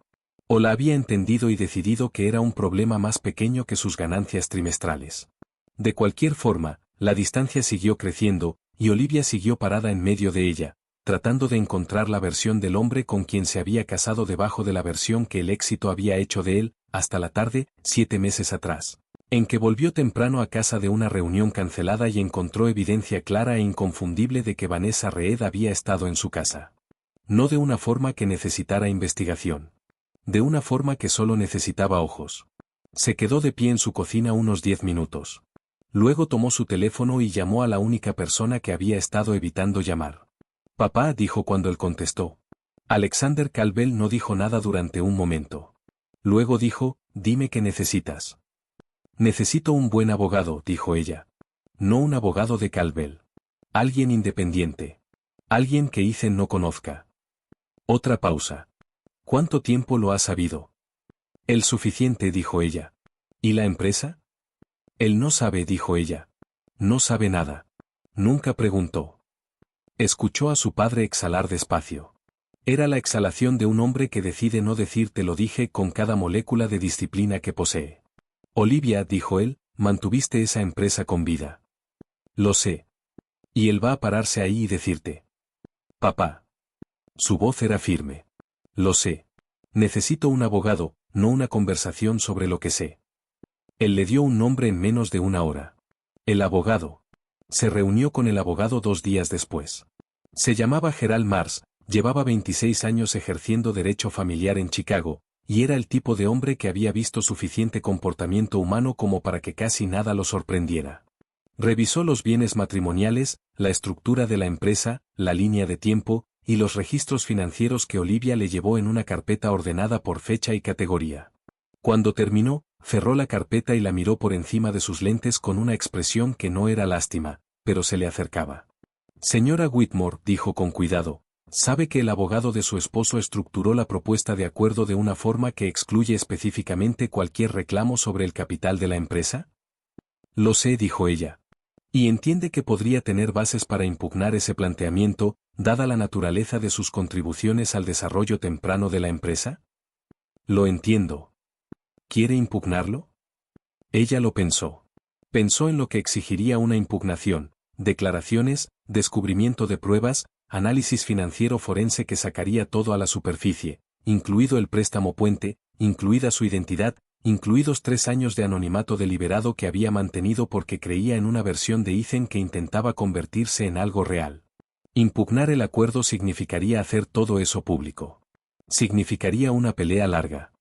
O la había entendido y decidido que era un problema más pequeño que sus ganancias trimestrales. De cualquier forma, la distancia siguió creciendo, y Olivia siguió parada en medio de ella, tratando de encontrar la versión del hombre con quien se había casado debajo de la versión que el éxito había hecho de él, hasta la tarde, 7 meses atrás, en que volvió temprano a casa de una reunión cancelada y encontró evidencia clara e inconfundible de que Vanessa Reed había estado en su casa. No de una forma que necesitara investigación. De una forma que solo necesitaba ojos. Se quedó de pie en su cocina unos 10 minutos. Luego tomó su teléfono y llamó a la única persona que había estado evitando llamar. Papá, dijo cuando él contestó. Alexander Calvel no dijo nada durante un momento. Luego dijo, dime qué necesitas. Necesito un buen abogado, dijo ella. No un abogado de Calvel. Alguien independiente. Alguien que Ethan no conozca. Otra pausa. ¿Cuánto tiempo lo has sabido? El suficiente, dijo ella. ¿Y la empresa? Él no sabe, dijo ella. No sabe nada. Nunca preguntó. Escuchó a su padre exhalar despacio. Era la exhalación de un hombre que decide no decir te lo dije con cada molécula de disciplina que posee. Olivia, dijo él, mantuviste esa empresa con vida. Lo sé. Y él va a pararse ahí y decirte. Papá. Su voz era firme. Lo sé. Necesito un abogado, no una conversación sobre lo que sé. Él le dio un nombre en menos de una hora. El abogado. Se reunió con el abogado 2 días después. Se llamaba Gerald Mars, llevaba 26 años ejerciendo derecho familiar en Chicago, y era el tipo de hombre que había visto suficiente comportamiento humano como para que casi nada lo sorprendiera. Revisó los bienes matrimoniales, la estructura de la empresa, la línea de tiempo, y los registros financieros que Olivia le llevó en una carpeta ordenada por fecha y categoría. Cuando terminó, cerró la carpeta y la miró por encima de sus lentes con una expresión que no era lástima, pero se le acercaba. Señora Whitmore, dijo con cuidado, ¿sabe que el abogado de su esposo estructuró la propuesta de acuerdo de una forma que excluye específicamente cualquier reclamo sobre el capital de la empresa? Lo sé, dijo ella. ¿Y entiende que podría tener bases para impugnar ese planteamiento, dada la naturaleza de sus contribuciones al desarrollo temprano de la empresa? Lo entiendo. ¿Quiere impugnarlo? Ella lo pensó. Pensó en lo que exigiría una impugnación, declaraciones, descubrimiento de pruebas, análisis financiero forense que sacaría todo a la superficie, incluido el préstamo puente, incluida su identidad, incluidos 3 años de anonimato deliberado que había mantenido porque creía en una versión de Ethan que intentaba convertirse en algo real. Impugnar el acuerdo significaría hacer todo eso público. Significaría una pelea larga.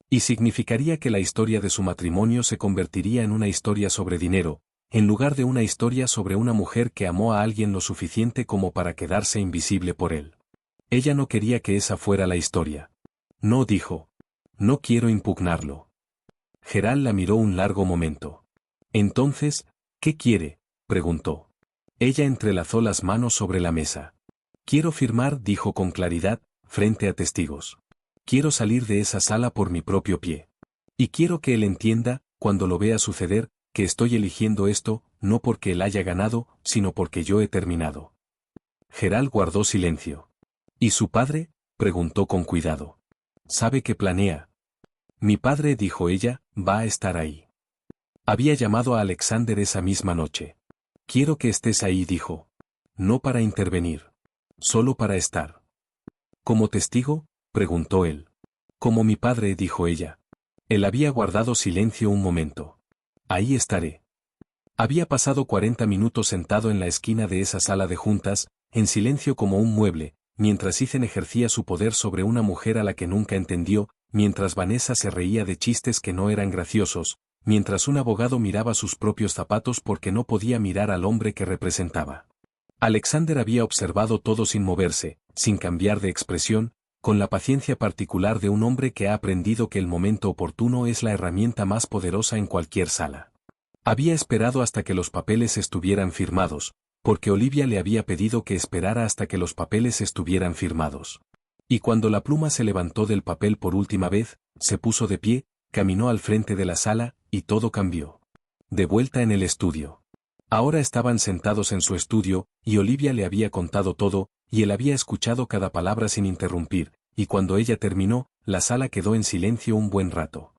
Y significaría que la historia de su matrimonio se convertiría en una historia sobre dinero, en lugar de una historia sobre una mujer que amó a alguien lo suficiente como para quedarse invisible por él. Ella no quería que esa fuera la historia. No, dijo. No quiero impugnarlo. Gerald la miró un largo momento. Entonces, ¿qué quiere?, preguntó. Ella entrelazó las manos sobre la mesa. Quiero firmar, dijo con claridad, frente a testigos. Quiero salir de esa sala por mi propio pie. Y quiero que él entienda, cuando lo vea suceder, que estoy eligiendo esto, no porque él haya ganado, sino porque yo he terminado. Gerald guardó silencio. ¿Y su padre?, preguntó con cuidado. ¿Sabe qué planea? Mi padre, dijo ella, va a estar ahí. Había llamado a Alexander esa misma noche. Quiero que estés ahí, dijo. No para intervenir. Solo para estar. ¿Como testigo?, preguntó él. Como mi padre, dijo ella. Él había guardado silencio un momento. Ahí estaré. Había pasado 40 minutos sentado en la esquina de esa sala de juntas, en silencio como un mueble, mientras Ethan ejercía su poder sobre una mujer a la que nunca entendió, mientras Vanessa se reía de chistes que no eran graciosos, mientras un abogado miraba sus propios zapatos porque no podía mirar al hombre que representaba. Alexander había observado todo sin moverse, sin cambiar de expresión, con la paciencia particular de un hombre que ha aprendido que el momento oportuno es la herramienta más poderosa en cualquier sala. Había esperado hasta que los papeles estuvieran firmados, porque Olivia le había pedido que esperara hasta que los papeles estuvieran firmados. Y cuando la pluma se levantó del papel por última vez, se puso de pie, caminó al frente de la sala, y todo cambió. De vuelta en el estudio. Ahora estaban sentados en su estudio, y Olivia le había contado todo, y él había escuchado cada palabra sin interrumpir, y cuando ella terminó, la sala quedó en silencio un buen rato.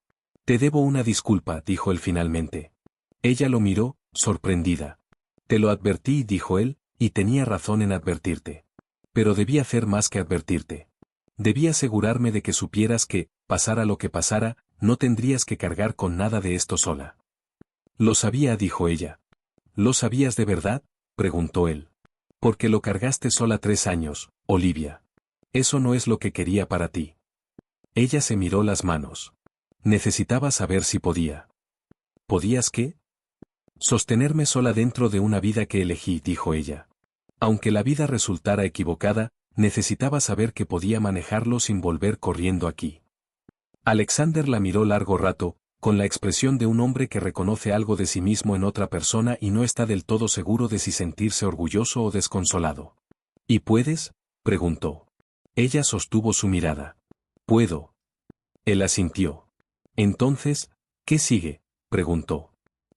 Te debo una disculpa, dijo él finalmente. Ella lo miró, sorprendida. Te lo advertí, dijo él, y tenía razón en advertirte. Pero debía hacer más que advertirte. Debía asegurarme de que supieras que, pasara lo que pasara, no tendrías que cargar con nada de esto sola. Lo sabía, dijo ella. ¿Lo sabías de verdad?, preguntó él. Porque lo cargaste sola 3 años, Olivia. Eso no es lo que quería para ti. Ella se miró las manos. Necesitaba saber si podía. ¿Podías qué? Sostenerme sola dentro de una vida que elegí, dijo ella. Aunque la vida resultara equivocada, necesitaba saber que podía manejarlo sin volver corriendo aquí. Alexander la miró largo rato, con la expresión de un hombre que reconoce algo de sí mismo en otra persona y no está del todo seguro de si sentirse orgulloso o desconsolado. ¿Y puedes?, preguntó. Ella sostuvo su mirada. Puedo. Él asintió. Entonces, ¿qué sigue?, preguntó.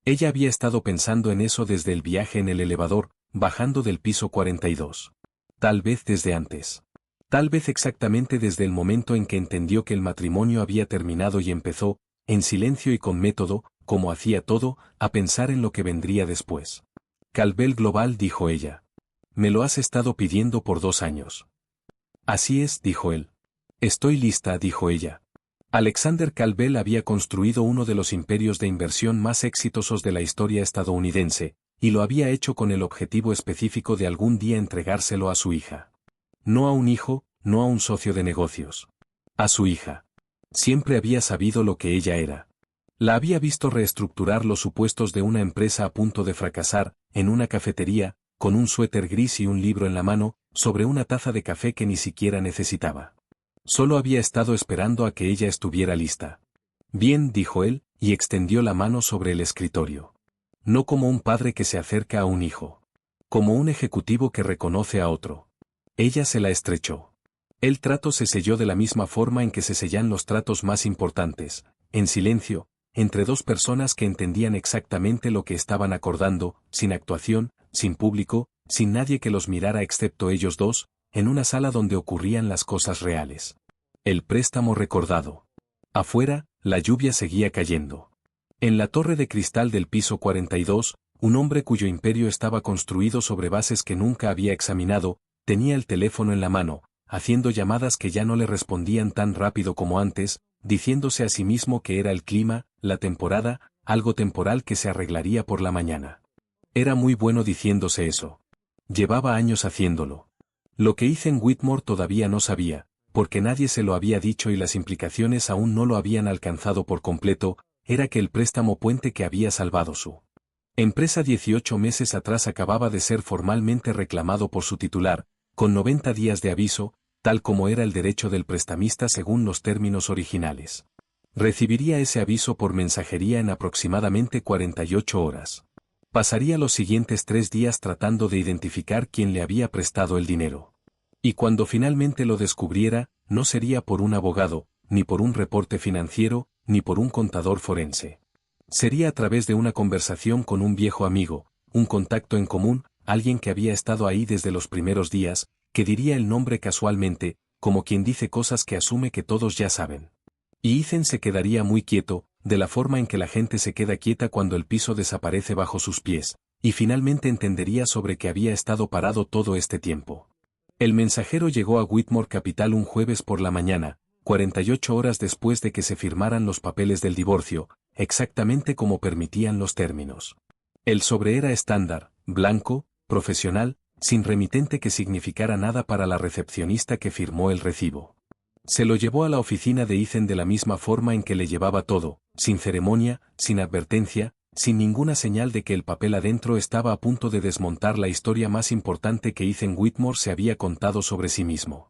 Ella había estado pensando en eso desde el viaje en el elevador, bajando del piso 42. Tal vez desde antes. Tal vez exactamente desde el momento en que entendió que el matrimonio había terminado y empezó, en silencio y con método, como hacía todo, a pensar en lo que vendría después. Calvel Global, dijo ella. Me lo has estado pidiendo por 2 años. Así es, dijo él. Estoy lista, dijo ella. Alexander Calvel había construido uno de los imperios de inversión más exitosos de la historia estadounidense, y lo había hecho con el objetivo específico de algún día entregárselo a su hija. No a un hijo, no a un socio de negocios. A su hija. Siempre había sabido lo que ella era. La había visto reestructurar los supuestos de una empresa a punto de fracasar, en una cafetería, con un suéter gris y un libro en la mano, sobre una taza de café que ni siquiera necesitaba. Solo había estado esperando a que ella estuviera lista. Bien, dijo él, y extendió la mano sobre el escritorio. No como un padre que se acerca a un hijo. Como un ejecutivo que reconoce a otro. Ella se la estrechó. El trato se selló de la misma forma en que se sellan los tratos más importantes, en silencio, entre 2 personas que entendían exactamente lo que estaban acordando, sin actuación, sin público, sin nadie que los mirara excepto ellos 2, en una sala donde ocurrían las cosas reales. El préstamo recordado. Afuera, la lluvia seguía cayendo. En la torre de cristal del piso 42, un hombre cuyo imperio estaba construido sobre bases que nunca había examinado, tenía el teléfono en la mano, haciendo llamadas que ya no le respondían tan rápido como antes, diciéndose a sí mismo que era el clima, la temporada, algo temporal que se arreglaría por la mañana. Era muy bueno diciéndose eso. Llevaba años haciéndolo. Lo que Ethan Whitmore todavía no sabía, porque nadie se lo había dicho y las implicaciones aún no lo habían alcanzado por completo, era que el préstamo puente que había salvado su empresa 18 meses atrás acababa de ser formalmente reclamado por su titular, con 90 días de aviso, tal como era el derecho del prestamista según los términos originales. Recibiría ese aviso por mensajería en aproximadamente 48 horas. Pasaría los siguientes 3 días tratando de identificar quién le había prestado el dinero. Y cuando finalmente lo descubriera, no sería por un abogado, ni por un reporte financiero, ni por un contador forense. Sería a través de una conversación con un viejo amigo, un contacto en común, alguien que había estado ahí desde los primeros días, que diría el nombre casualmente, como quien dice cosas que asume que todos ya saben. Y Ethan se quedaría muy quieto, de la forma en que la gente se queda quieta cuando el piso desaparece bajo sus pies, y finalmente entendería sobre qué había estado parado todo este tiempo. El mensajero llegó a Whitmore Capital un jueves por la mañana, 48 horas después de que se firmaran los papeles del divorcio, exactamente como permitían los términos. El sobre era estándar, blanco, profesional, sin remitente que significara nada para la recepcionista que firmó el recibo. Se lo llevó a la oficina de Ethan de la misma forma en que le llevaba todo, sin ceremonia, sin advertencia, sin ninguna señal de que el papel adentro estaba a punto de desmontar la historia más importante que Ethan Whitmore se había contado sobre sí mismo.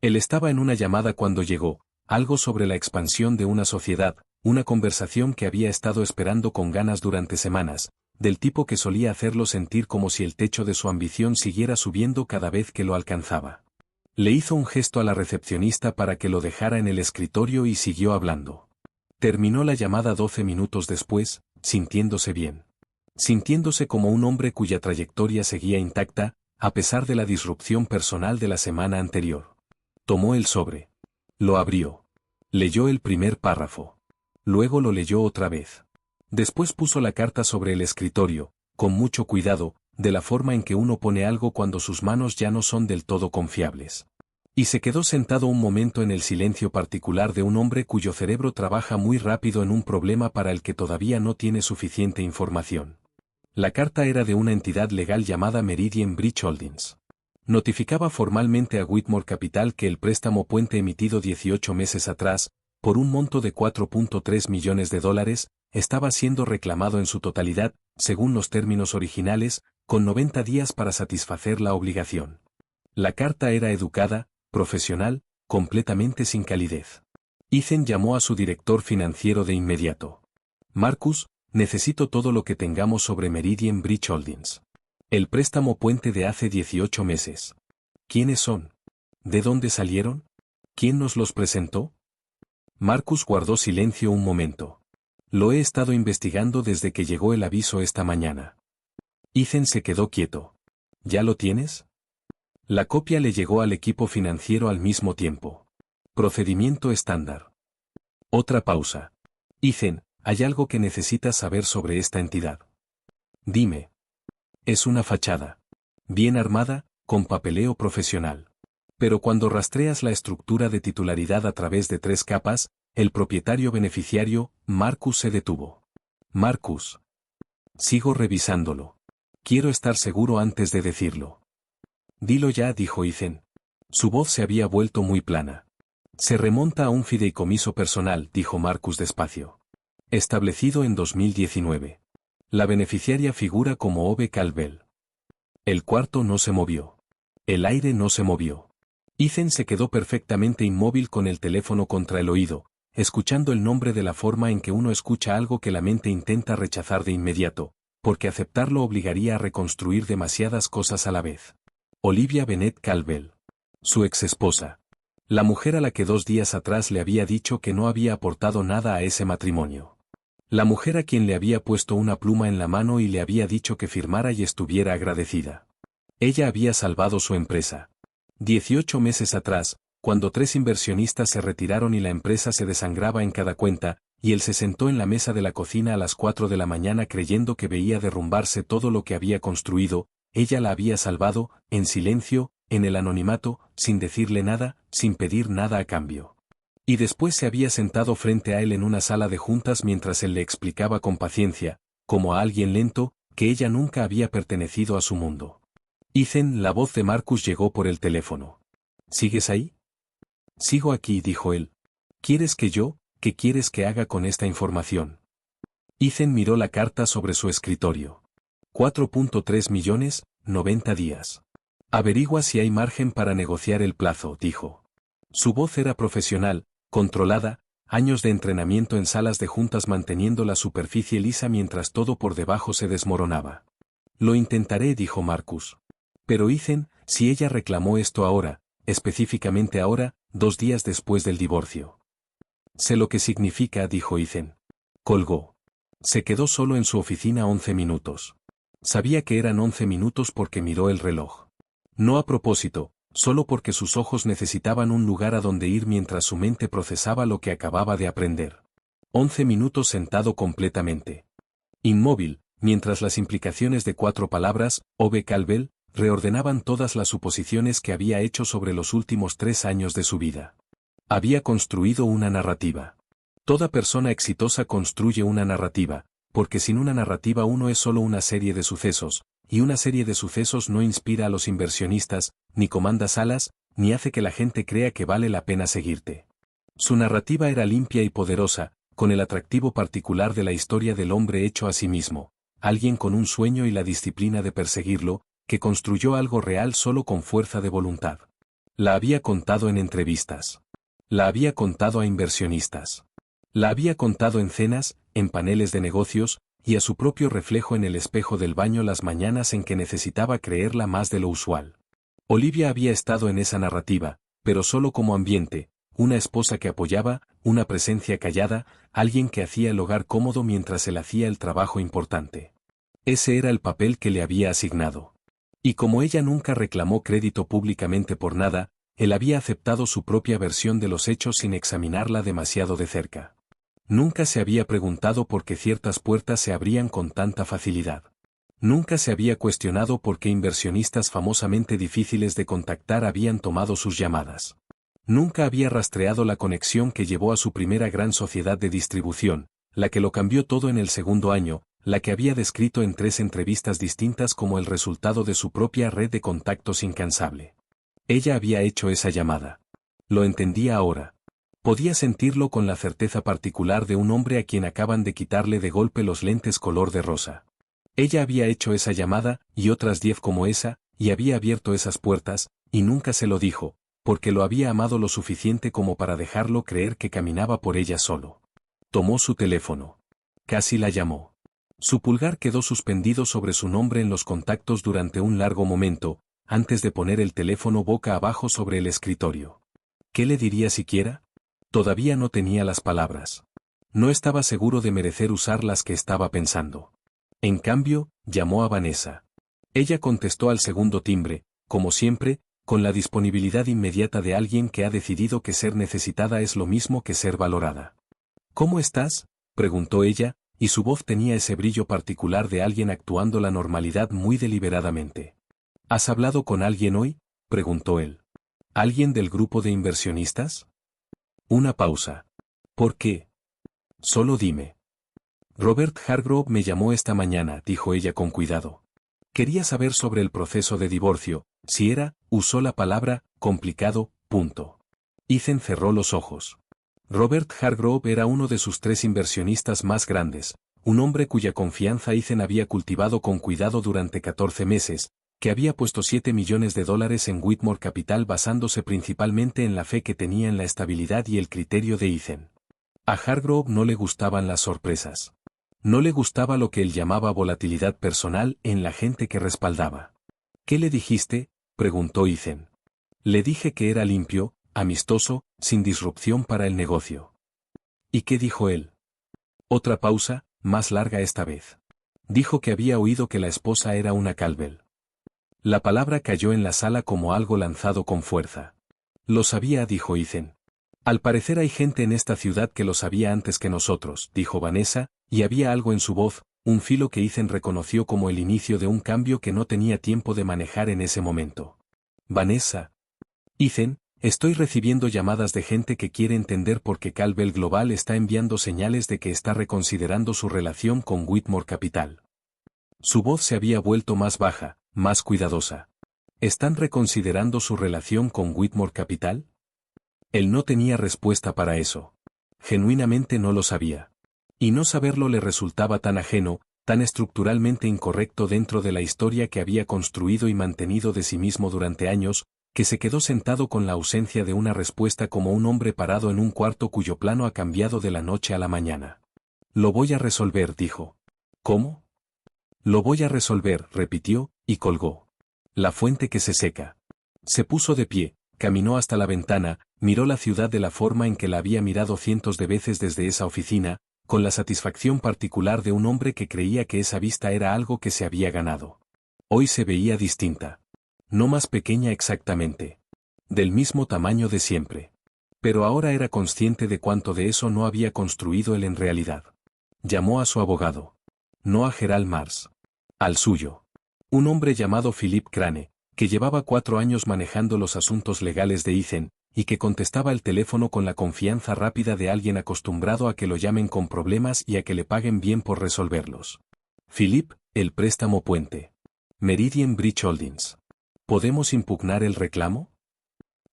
Él estaba en una llamada cuando llegó, algo sobre la expansión de una sociedad, una conversación que había estado esperando con ganas durante semanas, del tipo que solía hacerlo sentir como si el techo de su ambición siguiera subiendo cada vez que lo alcanzaba. Le hizo un gesto a la recepcionista para que lo dejara en el escritorio y siguió hablando. Terminó la llamada 12 minutos después, sintiéndose bien. Sintiéndose como un hombre cuya trayectoria seguía intacta, a pesar de la disrupción personal de la semana anterior. Tomó el sobre. Lo abrió. Leyó el primer párrafo. Luego lo leyó otra vez. Después puso la carta sobre el escritorio, con mucho cuidado, de la forma en que uno pone algo cuando sus manos ya no son del todo confiables. Y se quedó sentado un momento en el silencio particular de un hombre cuyo cerebro trabaja muy rápido en un problema para el que todavía no tiene suficiente información. La carta era de una entidad legal llamada Meridian Bridge Holdings. Notificaba formalmente a Whitmore Capital que el préstamo puente emitido 18 meses atrás, por un monto de $4.3 millones, estaba siendo reclamado en su totalidad, según los términos originales, con 90 días para satisfacer la obligación. La carta era educada, profesional, completamente sin calidez. Ethan llamó a su director financiero de inmediato. Marcus, necesito todo lo que tengamos sobre Meridian Bridge Holdings. El préstamo puente de hace 18 meses. ¿Quiénes son? ¿De dónde salieron? ¿Quién nos los presentó? Marcus guardó silencio un momento. Lo he estado investigando desde que llegó el aviso esta mañana. Ethan se quedó quieto. ¿Ya lo tienes? La copia le llegó al equipo financiero al mismo tiempo. Procedimiento estándar. Otra pausa. Ethan, hay algo que necesitas saber sobre esta entidad. Dime. Es una fachada. Bien armada, con papeleo profesional. Pero cuando rastreas la estructura de titularidad a través de 3 capas, el propietario beneficiario, Marcus, se detuvo. Marcus. Sigo revisándolo. Quiero estar seguro antes de decirlo. Dilo ya, dijo Ethan. Su voz se había vuelto muy plana. Se remonta a un fideicomiso personal, dijo Marcus despacio. Establecido en 2019. La beneficiaria figura como Ove Calvel. El cuarto no se movió. El aire no se movió. Ethan se quedó perfectamente inmóvil con el teléfono contra el oído, escuchando el nombre de la forma en que uno escucha algo que la mente intenta rechazar de inmediato, porque aceptarlo obligaría a reconstruir demasiadas cosas a la vez. Olivia Bennett Calvel. Su exesposa. La mujer a la que 2 días atrás le había dicho que no había aportado nada a ese matrimonio. La mujer a quien le había puesto una pluma en la mano y le había dicho que firmara y estuviera agradecida. Ella había salvado su empresa. 18 meses atrás, cuando 3 inversionistas se retiraron y la empresa se desangraba en cada cuenta, y él se sentó en la mesa de la cocina a las 4 de la mañana creyendo que veía derrumbarse todo lo que había construido, ella la había salvado, en silencio, en el anonimato, sin decirle nada, sin pedir nada a cambio. Y después se había sentado frente a él en una sala de juntas mientras él le explicaba con paciencia, como a alguien lento, que ella nunca había pertenecido a su mundo. Ethan, la voz de Marcus llegó por el teléfono. ¿Sigues ahí? Sigo aquí, dijo él. ¿Quieres que yo? ¿Qué quieres que haga con esta información? Ethan miró la carta sobre su escritorio. 4.3 millones, 90 días. Averigua si hay margen para negociar el plazo, dijo. Su voz era profesional, controlada, años de entrenamiento en salas de juntas manteniendo la superficie lisa mientras todo por debajo se desmoronaba. Lo intentaré, dijo Marcus. Pero Ethan, si ella reclamó esto ahora, específicamente ahora, 2 días después del divorcio. Sé lo que significa, dijo Ethan. Colgó. Se quedó solo en su oficina 11 minutos. Sabía que eran 11 minutos porque miró el reloj. No a propósito, solo porque sus ojos necesitaban un lugar a donde ir mientras su mente procesaba lo que acababa de aprender. 11 minutos sentado completamente inmóvil, mientras las implicaciones de 4 palabras, Ove Calvel, reordenaban todas las suposiciones que había hecho sobre los últimos 3 años de su vida. Había construido una narrativa. Toda persona exitosa construye una narrativa, porque sin una narrativa uno es solo una serie de sucesos, y una serie de sucesos no inspira a los inversionistas, ni comanda salas, ni hace que la gente crea que vale la pena seguirte. Su narrativa era limpia y poderosa, con el atractivo particular de la historia del hombre hecho a sí mismo, alguien con un sueño y la disciplina de perseguirlo, que construyó algo real solo con fuerza de voluntad. La había contado en entrevistas. La había contado a inversionistas. La había contado en cenas, en paneles de negocios, y a su propio reflejo en el espejo del baño las mañanas en que necesitaba creerla más de lo usual. Olivia había estado en esa narrativa, pero solo como ambiente, una esposa que apoyaba, una presencia callada, alguien que hacía el hogar cómodo mientras él hacía el trabajo importante. Ese era el papel que le había asignado. Y como ella nunca reclamó crédito públicamente por nada, él había aceptado su propia versión de los hechos sin examinarla demasiado de cerca. Nunca se había preguntado por qué ciertas puertas se abrían con tanta facilidad. Nunca se había cuestionado por qué inversionistas famosamente difíciles de contactar habían tomado sus llamadas. Nunca había rastreado la conexión que llevó a su primera gran sociedad de distribución, la que lo cambió todo en el segundo año, la que había descrito en 3 entrevistas distintas como el resultado de su propia red de contactos incansable. Ella había hecho esa llamada. Lo entendía ahora. Podía sentirlo con la certeza particular de un hombre a quien acaban de quitarle de golpe los lentes color de rosa. Ella había hecho esa llamada, y otras 10 como esa, y había abierto esas puertas, y nunca se lo dijo, porque lo había amado lo suficiente como para dejarlo creer que caminaba por ella solo. Tomó su teléfono. Casi la llamó. Su pulgar quedó suspendido sobre su nombre en los contactos durante un largo momento, antes de poner el teléfono boca abajo sobre el escritorio. ¿Qué le diría siquiera? Todavía no tenía las palabras. No estaba seguro de merecer usar las que estaba pensando. En cambio, llamó a Vanessa. Ella contestó al segundo timbre, como siempre, con la disponibilidad inmediata de alguien que ha decidido que ser necesitada es lo mismo que ser valorada. ¿Cómo estás?, preguntó ella, y su voz tenía ese brillo particular de alguien actuando la normalidad muy deliberadamente. ¿Has hablado con alguien hoy?, preguntó él. ¿Alguien del grupo de inversionistas? Una pausa. ¿Por qué? Solo dime. Robert Hargrove me llamó esta mañana, dijo ella con cuidado. Quería saber sobre el proceso de divorcio, si era, usó la palabra, complicado, punto. Ethan cerró los ojos. Robert Hargrove era uno de sus 3 inversionistas más grandes, un hombre cuya confianza Ethan había cultivado con cuidado durante 14 meses, que había puesto $7 millones en Whitmore Capital basándose principalmente en la fe que tenía en la estabilidad y el criterio de Ethan. A Hargrove no le gustaban las sorpresas. No le gustaba lo que él llamaba volatilidad personal en la gente que respaldaba. ¿Qué le dijiste?, preguntó Ethan. Le dije que era limpio, amistoso, sin disrupción para el negocio. ¿Y qué dijo él? Otra pausa, más larga esta vez. Dijo que había oído que la esposa era una Calvel. La palabra cayó en la sala como algo lanzado con fuerza. Lo sabía, dijo Ethan. Al parecer hay gente en esta ciudad que lo sabía antes que nosotros, dijo Vanessa, y había algo en su voz, un filo que Ethan reconoció como el inicio de un cambio que no tenía tiempo de manejar en ese momento. Vanessa. Ethan, estoy recibiendo llamadas de gente que quiere entender por qué Calvel Global está enviando señales de que está reconsiderando su relación con Whitmore Capital. Su voz se había vuelto más baja, más cuidadosa. ¿Están reconsiderando su relación con Whitmore Capital? Él no tenía respuesta para eso. Genuinamente no lo sabía. Y no saberlo le resultaba tan ajeno, tan estructuralmente incorrecto dentro de la historia que había construido y mantenido de sí mismo durante años, que se quedó sentado con la ausencia de una respuesta como un hombre parado en un cuarto cuyo plano ha cambiado de la noche a la mañana. Lo voy a resolver, dijo. ¿Cómo? Lo voy a resolver, repitió, y colgó. La fuente que se seca. Se puso de pie, caminó hasta la ventana, miró la ciudad de la forma en que la había mirado cientos de veces desde esa oficina, con la satisfacción particular de un hombre que creía que esa vista era algo que se había ganado. Hoy se veía distinta. No más pequeña exactamente. Del mismo tamaño de siempre. Pero ahora era consciente de cuánto de eso no había construido él en realidad. Llamó a su abogado. No a Gerald Mars. Al suyo. Un hombre llamado Philip Crane, que llevaba 4 años manejando los asuntos legales de Ethan, y que contestaba el teléfono con la confianza rápida de alguien acostumbrado a que lo llamen con problemas y a que le paguen bien por resolverlos. Philip, el préstamo puente. Meridian Bridge Holdings. ¿Podemos impugnar el reclamo?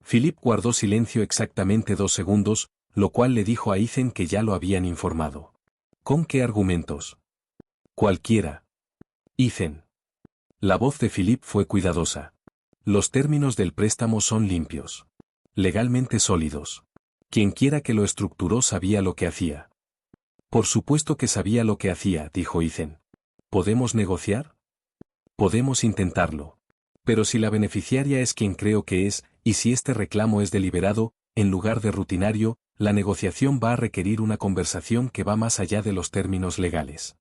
Philip guardó silencio exactamente 2 segundos, lo cual le dijo a Ethan que ya lo habían informado. ¿Con qué argumentos? Cualquiera. Ethan. La voz de Philip fue cuidadosa. Los términos del préstamo son limpios. Legalmente sólidos. Quienquiera que lo estructuró sabía lo que hacía. Por supuesto que sabía lo que hacía, dijo Ethan. ¿Podemos negociar? Podemos intentarlo. Pero si la beneficiaria es quien creo que es, y si este reclamo es deliberado, en lugar de rutinario, la negociación va a requerir una conversación que va más allá de los términos legales.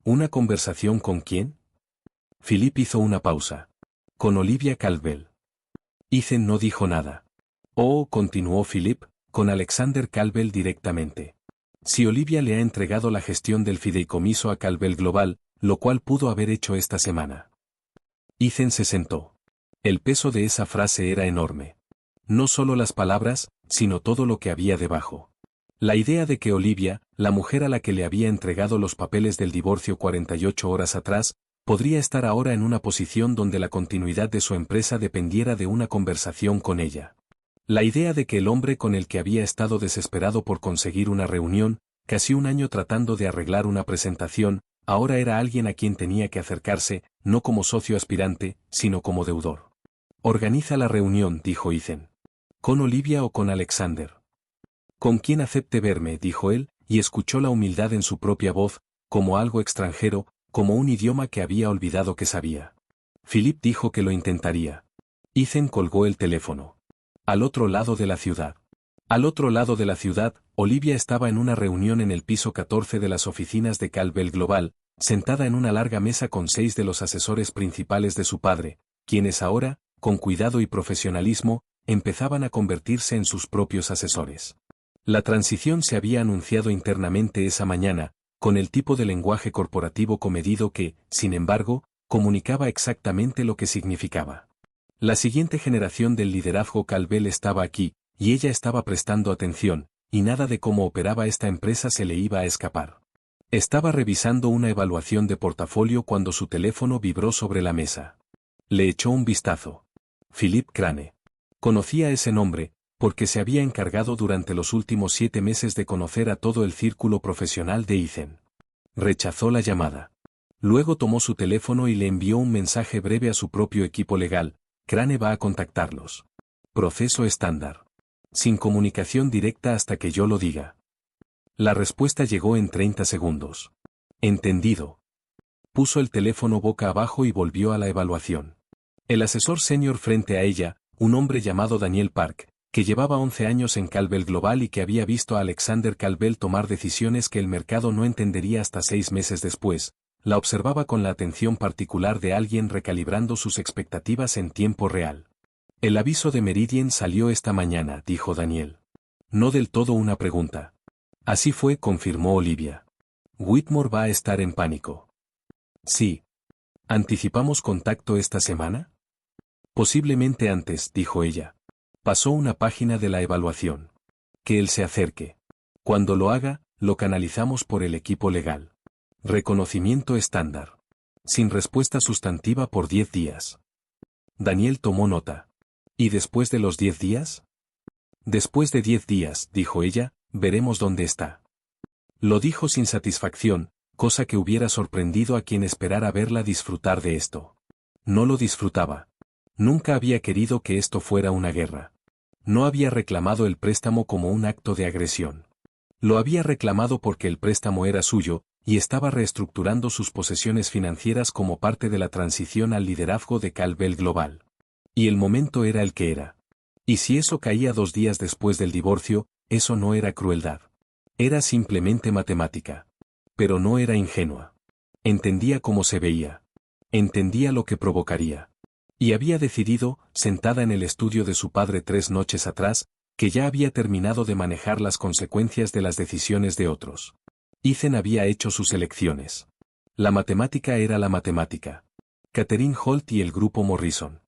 ¿Una conversación con quién? Philip hizo una pausa. Con Olivia Caldwell. Ethan no dijo nada. Oh, continuó Philip, con Alexander Caldwell directamente. Si Olivia le ha entregado la gestión del fideicomiso a Caldwell Global, lo cual pudo haber hecho esta semana. Ethan se sentó. El peso de esa frase era enorme. No solo las palabras, sino todo lo que había debajo. La idea de que Olivia, la mujer a la que le había entregado los papeles del divorcio 48 horas atrás, podría estar ahora en una posición donde la continuidad de su empresa dependiera de una conversación con ella. La idea de que el hombre con el que había estado desesperado por conseguir una reunión, casi un año tratando de arreglar una presentación, ahora era alguien a quien tenía que acercarse, no como socio aspirante, sino como deudor. Organiza la reunión, dijo Ethan. ¿Con Olivia o con Alexander? Con quien acepte verme, dijo él, y escuchó la humildad en su propia voz, como algo extranjero, como un idioma que había olvidado que sabía. Philip dijo que lo intentaría. Ethan colgó el teléfono. Al otro lado de la ciudad. Al otro lado de la ciudad, Olivia estaba en una reunión en el piso 14 de las oficinas de Caldwell Global, sentada en una larga mesa con 6 de los asesores principales de su padre, quienes ahora, con cuidado y profesionalismo, empezaban a convertirse en sus propios asesores. La transición se había anunciado internamente esa mañana, con el tipo de lenguaje corporativo comedido que, sin embargo, comunicaba exactamente lo que significaba. La siguiente generación del liderazgo Caldwell estaba aquí, y ella estaba prestando atención, y nada de cómo operaba esta empresa se le iba a escapar. Estaba revisando una evaluación de portafolio cuando su teléfono vibró sobre la mesa. Le echó un vistazo. Philip Crane. Conocía ese nombre, porque se había encargado durante los últimos 7 meses de conocer a todo el círculo profesional de Ethan. Rechazó la llamada. Luego tomó su teléfono y le envió un mensaje breve a su propio equipo legal. Crane va a contactarlos. Proceso estándar. Sin comunicación directa hasta que yo lo diga. La respuesta llegó en 30 segundos. Entendido. Puso el teléfono boca abajo y volvió a la evaluación. El asesor senior frente a ella, un hombre llamado Daniel Park, que llevaba 11 años en Caldwell Global y que había visto a Alexander Caldwell tomar decisiones que el mercado no entendería hasta 6 meses después, la observaba con la atención particular de alguien recalibrando sus expectativas en tiempo real. El aviso de Meridian salió esta mañana, dijo Daniel. No del todo una pregunta. Así fue, confirmó Olivia. Whitmore va a estar en pánico. Sí. ¿Anticipamos contacto esta semana? Posiblemente antes, dijo ella. Pasó una página de la evaluación. Que él se acerque. Cuando lo haga, lo canalizamos por el equipo legal. Reconocimiento estándar. Sin respuesta sustantiva por 10 días. Daniel tomó nota. ¿Y después de los 10 días? Después de 10 días, dijo ella, veremos dónde está. Lo dijo sin satisfacción, cosa que hubiera sorprendido a quien esperara verla disfrutar de esto. No lo disfrutaba. Nunca había querido que esto fuera una guerra. No había reclamado el préstamo como un acto de agresión. Lo había reclamado porque el préstamo era suyo, y estaba reestructurando sus posesiones financieras como parte de la transición al liderazgo de Cal-Bell Global. Y el momento era el que era. Y si eso caía 2 días después del divorcio, eso no era crueldad. Era simplemente matemática. Pero no era ingenua. Entendía cómo se veía. Entendía lo que provocaría. Y había decidido, sentada en el estudio de su padre 3 noches atrás, que ya había terminado de manejar las consecuencias de las decisiones de otros. Ethan había hecho sus elecciones. La matemática era la matemática. Katherine Holt y el grupo Morrison.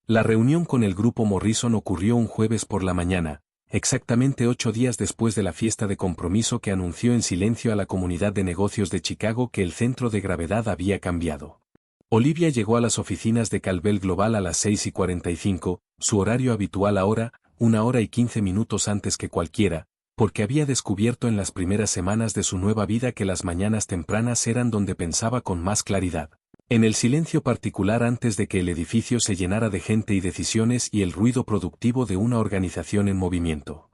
La reunión con el grupo Morrison ocurrió un jueves por la mañana, exactamente 8 días después de la fiesta de compromiso que anunció en silencio a la comunidad de negocios de Chicago que el centro de gravedad había cambiado. Olivia llegó a las oficinas de Cal-Bell Global a las 6:45, su horario habitual ahora, 1 hora y 15 minutos antes que cualquiera, porque había descubierto en las primeras semanas de su nueva vida que las mañanas tempranas eran donde pensaba con más claridad. En el silencio particular antes de que el edificio se llenara de gente y decisiones y el ruido productivo de una organización en movimiento.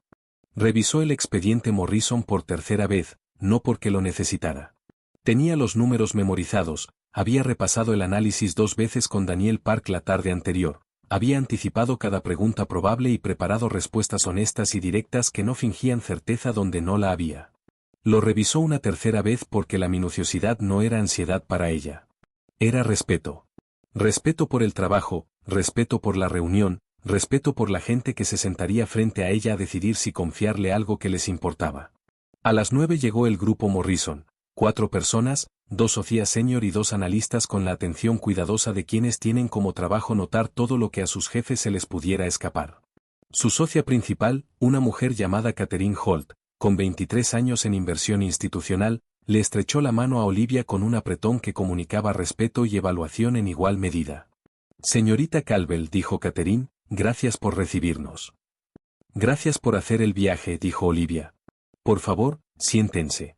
Revisó el expediente Morrison por tercera vez, no porque lo necesitara. Tenía los números memorizados, había repasado el análisis 2 veces con Daniel Park la tarde anterior, había anticipado cada pregunta probable y preparado respuestas honestas y directas que no fingían certeza donde no la había. Lo revisó una tercera vez porque la minuciosidad no era ansiedad para ella. Era respeto. Respeto por el trabajo, respeto por la reunión, respeto por la gente que se sentaría frente a ella a decidir si confiarle algo que les importaba. A las 9 llegó el grupo Morrison. 4 personas, 2 socias senior y 2 analistas con la atención cuidadosa de quienes tienen como trabajo notar todo lo que a sus jefes se les pudiera escapar. Su socia principal, una mujer llamada Katherine Holt, con 23 años en inversión institucional, le estrechó la mano a Olivia con un apretón que comunicaba respeto y evaluación en igual medida. Señorita Cal-Bell, dijo Katherine, gracias por recibirnos. Gracias por hacer el viaje, dijo Olivia. Por favor, siéntense.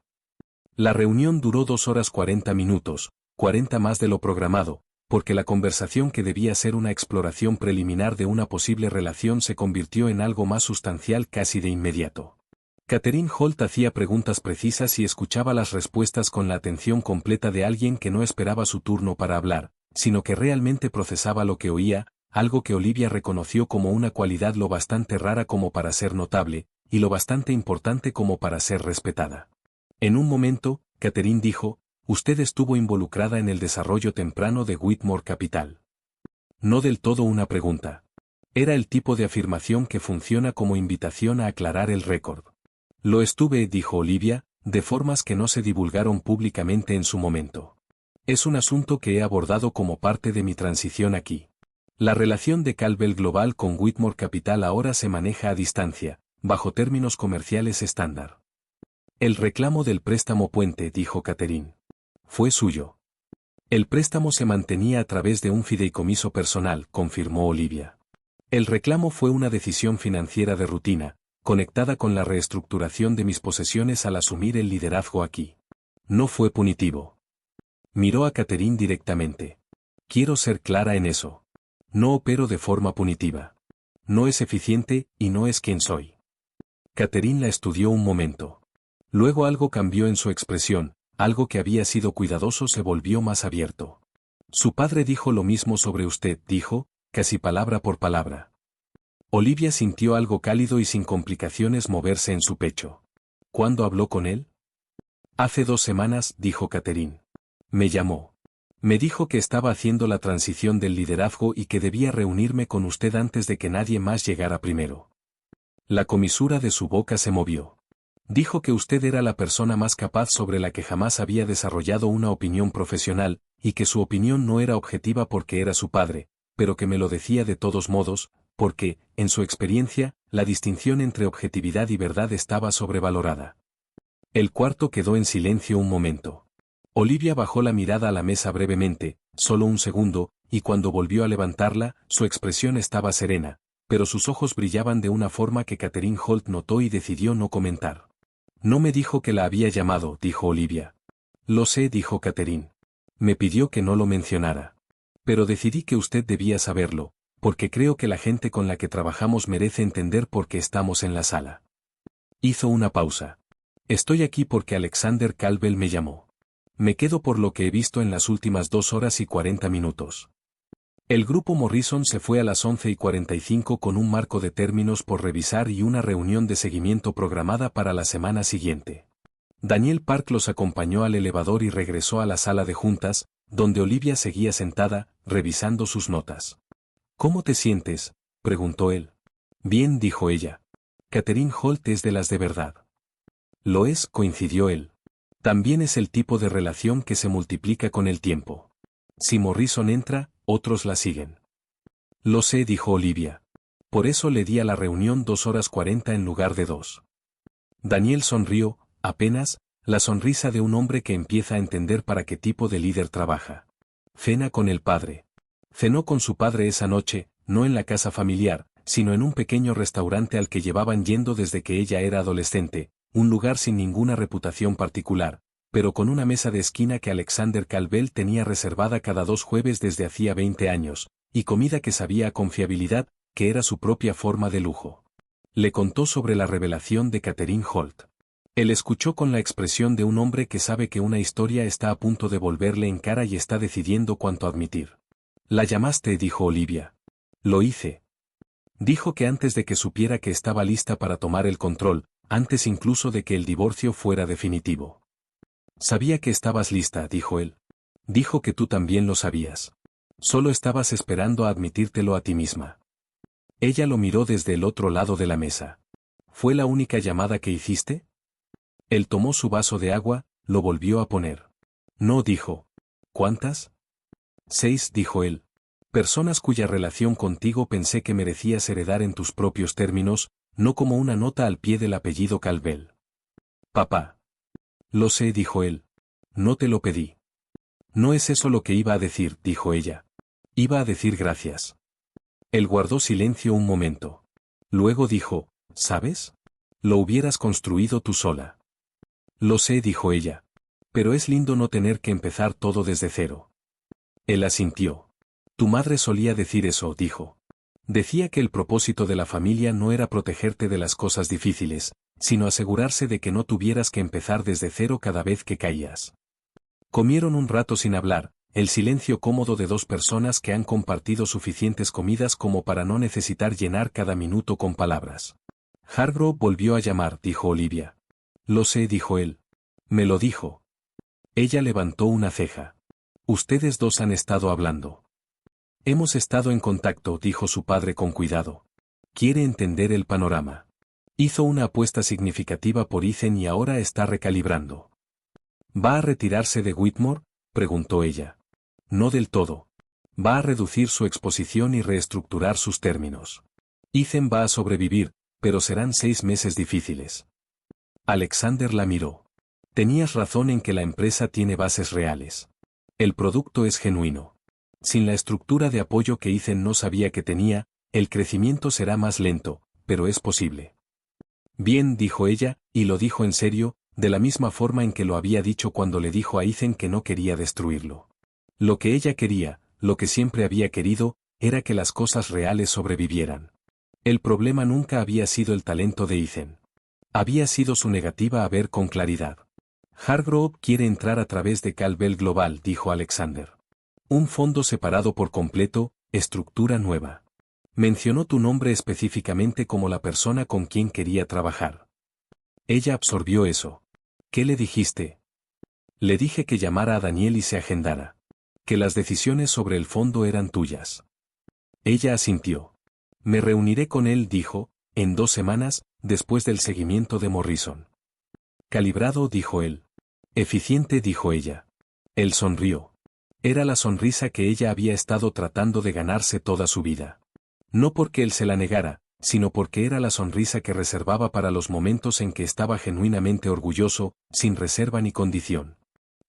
La reunión duró 2 horas 40 minutos, 40 más de lo programado, porque la conversación que debía ser una exploración preliminar de una posible relación se convirtió en algo más sustancial casi de inmediato. Katherine Holt hacía preguntas precisas y escuchaba las respuestas con la atención completa de alguien que no esperaba su turno para hablar, sino que realmente procesaba lo que oía, algo que Olivia reconoció como una cualidad lo bastante rara como para ser notable, y lo bastante importante como para ser respetada. En un momento, Katherine dijo, usted estuvo involucrada en el desarrollo temprano de Whitmore Capital. No del todo una pregunta. Era el tipo de afirmación que funciona como invitación a aclarar el récord. Lo estuve, dijo Olivia, de formas que no se divulgaron públicamente en su momento. Es un asunto que he abordado como parte de mi transición aquí. La relación de Cal-Bell Global con Whitmore Capital ahora se maneja a distancia, bajo términos comerciales estándar. El reclamo del préstamo puente, dijo Katherine. Fue suyo. El préstamo se mantenía a través de un fideicomiso personal, confirmó Olivia. El reclamo fue una decisión financiera de rutina, conectada con la reestructuración de mis posesiones al asumir el liderazgo aquí. No fue punitivo. Miró a Katherine directamente. Quiero ser clara en eso. No opero de forma punitiva. No es eficiente, y no es quien soy. Katherine la estudió un momento. Luego algo cambió en su expresión, algo que había sido cuidadoso se volvió más abierto. Su padre dijo lo mismo sobre usted, dijo, casi palabra por palabra. Olivia sintió algo cálido y sin complicaciones moverse en su pecho. ¿Cuándo habló con él? Hace 2 semanas, dijo Katherine. Me llamó. Me dijo que estaba haciendo la transición del liderazgo y que debía reunirme con usted antes de que nadie más llegara primero. La comisura de su boca se movió. Dijo que usted era la persona más capaz sobre la que jamás había desarrollado una opinión profesional, y que su opinión no era objetiva porque era su padre, pero que me lo decía de todos modos, porque, en su experiencia, la distinción entre objetividad y verdad estaba sobrevalorada. El cuarto quedó en silencio un momento. Olivia bajó la mirada a la mesa brevemente, solo un segundo, y cuando volvió a levantarla, su expresión estaba serena, pero sus ojos brillaban de una forma que Katherine Holt notó y decidió no comentar. No me dijo que la había llamado, dijo Olivia. Lo sé, dijo Catherine. Me pidió que no lo mencionara. Pero decidí que usted debía saberlo, porque creo que la gente con la que trabajamos merece entender por qué estamos en la sala. Hizo una pausa. Estoy aquí porque Alexander Calvel me llamó. Me quedo por lo que he visto en las últimas 2 horas y 40 minutos. El grupo Morrison se fue a las 11:45 con un marco de términos por revisar y una reunión de seguimiento programada para la semana siguiente. Daniel Park los acompañó al elevador y regresó a la sala de juntas, donde Olivia seguía sentada, revisando sus notas. ¿Cómo te sientes?, preguntó él. Bien, dijo ella. Catherine Holt es de las de verdad. Lo es, coincidió él. También es el tipo de relación que se multiplica con el tiempo. Si Morrison entra, otros la siguen. Lo sé, dijo Olivia. Por eso le di a la reunión 2 horas 40 en lugar de 2. Daniel sonrió, apenas, la sonrisa de un hombre que empieza a entender para qué tipo de líder trabaja. Cena con el padre. Cenó con su padre esa noche, no en la casa familiar, sino en un pequeño restaurante al que llevaban yendo desde que ella era adolescente, un lugar sin ninguna reputación particular, pero con una mesa de esquina que Alexander Calvel tenía reservada cada 2 jueves desde hacía 20 años, y comida que sabía a confiabilidad, que era su propia forma de lujo. Le contó sobre la revelación de Catherine Holt. Él escuchó con la expresión de un hombre que sabe que una historia está a punto de volverle en cara y está decidiendo cuánto admitir. «La llamaste», dijo Olivia. «Lo hice». Dijo que antes de que supiera que estaba lista para tomar el control, antes incluso de que el divorcio fuera definitivo. «Sabía que estabas lista», dijo él. «Dijo que tú también lo sabías. Solo estabas esperando a admitírtelo a ti misma». Ella lo miró desde el otro lado de la mesa. «¿Fue la única llamada que hiciste?» Él tomó su vaso de agua, lo volvió a poner. «No», dijo. «¿Cuántas?» 6, dijo él. «Personas cuya relación contigo pensé que merecías heredar en tus propios términos, no como una nota al pie del apellido Calvel». «Papá». «Lo sé», dijo él. «No te lo pedí». «No es eso lo que iba a decir», dijo ella. «Iba a decir gracias». Él guardó silencio un momento. Luego dijo, «¿Sabes? Lo hubieras construido tú sola». «Lo sé», dijo ella. «Pero es lindo no tener que empezar todo desde cero». Él asintió. «Tu madre solía decir eso», dijo. «Decía que el propósito de la familia no era protegerte de las cosas difíciles, sino asegurarse de que no tuvieras que empezar desde cero cada vez que caías». Comieron un rato sin hablar, el silencio cómodo de 2 personas que han compartido suficientes comidas como para no necesitar llenar cada minuto con palabras. «Hargrove volvió a llamar», dijo Olivia. «Lo sé», dijo él. «Me lo dijo». Ella levantó una ceja. «Ustedes 2 han estado hablando». «Hemos estado en contacto», dijo su padre con cuidado. «Quiere entender el panorama». Hizo una apuesta significativa por Ethan y ahora está recalibrando. «¿Va a retirarse de Whitmore?», preguntó ella. «No del todo. Va a reducir su exposición y reestructurar sus términos. Ethan va a sobrevivir, pero serán 6 meses difíciles». Alexander la miró. «Tenías razón en que la empresa tiene bases reales. El producto es genuino. Sin la estructura de apoyo que Ethan no sabía que tenía, el crecimiento será más lento, pero es posible». «Bien», dijo ella, y lo dijo en serio, de la misma forma en que lo había dicho cuando le dijo a Ethan que no quería destruirlo. Lo que ella quería, lo que siempre había querido, era que las cosas reales sobrevivieran. El problema nunca había sido el talento de Ethan. Había sido su negativa a ver con claridad. «Hargrove quiere entrar a través de Calvel Global», dijo Alexander. «Un fondo separado por completo, estructura nueva. Mencionó tu nombre específicamente como la persona con quien quería trabajar». Ella absorbió eso. «¿Qué le dijiste?» «Le dije que llamara a Daniel y se agendara. Que las decisiones sobre el fondo eran tuyas». Ella asintió. «Me reuniré con él», dijo, «en 2 semanas, después del seguimiento de Morrison». «Calibrado», dijo él. «Eficiente», dijo ella. Él sonrió. Era la sonrisa que ella había estado tratando de ganarse toda su vida. No porque él se la negara, sino porque era la sonrisa que reservaba para los momentos en que estaba genuinamente orgulloso, sin reserva ni condición.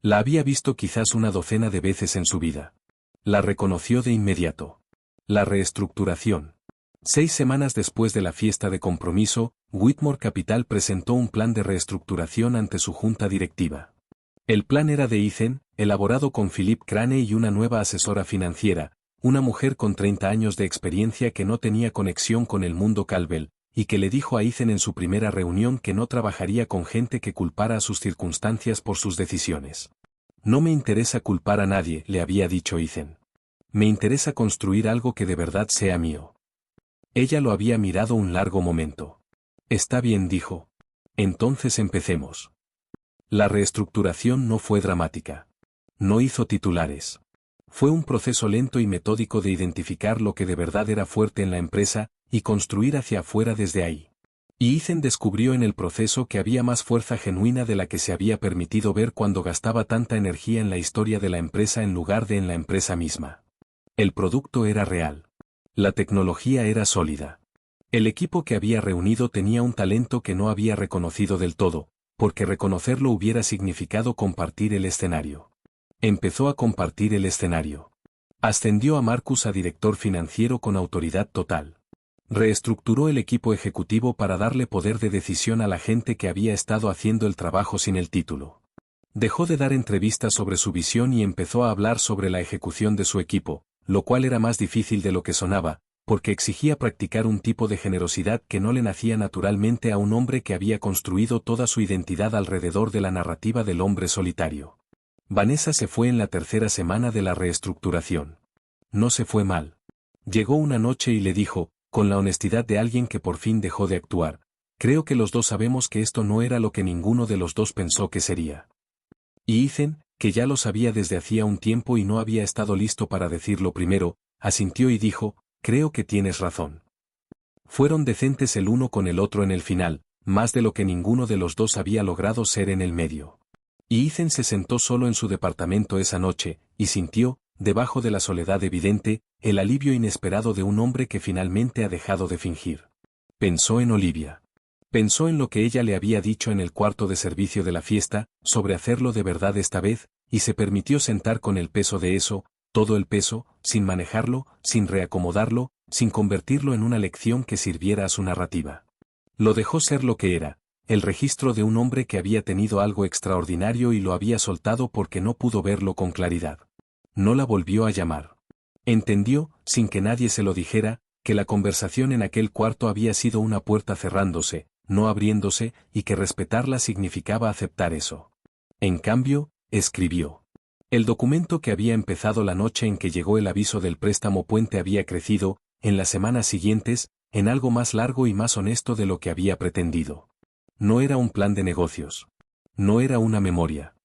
La había visto quizás una docena de veces en su vida. La reconoció de inmediato. La reestructuración. 6 semanas después de la fiesta de compromiso, Whitmore Capital presentó un plan de reestructuración ante su junta directiva. El plan era de Ethan, elaborado con Philip Crane y una nueva asesora financiera, una mujer con 30 años de experiencia que no tenía conexión con el mundo Caldwell, y que le dijo a Ethan en su primera reunión que no trabajaría con gente que culpara a sus circunstancias por sus decisiones. No me interesa culpar a nadie, le había dicho Ethan. Me interesa construir algo que de verdad sea mío. Ella lo había mirado un largo momento. Está bien, dijo. Entonces empecemos. La reestructuración no fue dramática. No hizo titulares. Fue un proceso lento y metódico de identificar lo que de verdad era fuerte en la empresa y construir hacia afuera desde ahí. Y Ethan descubrió en el proceso que había más fuerza genuina de la que se había permitido ver cuando gastaba tanta energía en la historia de la empresa en lugar de en la empresa misma. El producto era real. La tecnología era sólida. El equipo que había reunido tenía un talento que no había reconocido del todo, porque reconocerlo hubiera significado compartir el escenario. Empezó a compartir el escenario. Ascendió a Marcus a director financiero con autoridad total. Reestructuró el equipo ejecutivo para darle poder de decisión a la gente que había estado haciendo el trabajo sin el título. Dejó de dar entrevistas sobre su visión y empezó a hablar sobre la ejecución de su equipo, lo cual era más difícil de lo que sonaba, porque exigía practicar un tipo de generosidad que no le nacía naturalmente a un hombre que había construido toda su identidad alrededor de la narrativa del hombre solitario. Vanessa se fue en la tercera semana de la reestructuración. No se fue mal. Llegó una noche y le dijo, con la honestidad de alguien que por fin dejó de actuar, creo que los dos sabemos que esto no era lo que ninguno de los dos pensó que sería. Y Ethan, que ya lo sabía desde hacía un tiempo y no había estado listo para decirlo primero, asintió y dijo, creo que tienes razón. Fueron decentes el uno con el otro en el final, más de lo que ninguno de los dos había logrado ser en el medio. Y Ethan se sentó solo en su departamento esa noche, y sintió, debajo de la soledad evidente, el alivio inesperado de un hombre que finalmente ha dejado de fingir. Pensó en Olivia. Pensó en lo que ella le había dicho en el cuarto de servicio de la fiesta, sobre hacerlo de verdad esta vez, y se permitió sentar con el peso de eso, todo el peso, sin manejarlo, sin reacomodarlo, sin convertirlo en una lección que sirviera a su narrativa. Lo dejó ser lo que era, el registro de un hombre que había tenido algo extraordinario y lo había soltado porque no pudo verlo con claridad. No la volvió a llamar. Entendió, sin que nadie se lo dijera, que la conversación en aquel cuarto había sido una puerta cerrándose, no abriéndose, y que respetarla significaba aceptar eso. En cambio, escribió. El documento que había empezado la noche en que llegó el aviso del préstamo puente había crecido, en las semanas siguientes, en algo más largo y más honesto de lo que había pretendido. No era un plan de negocios. No era una memoria.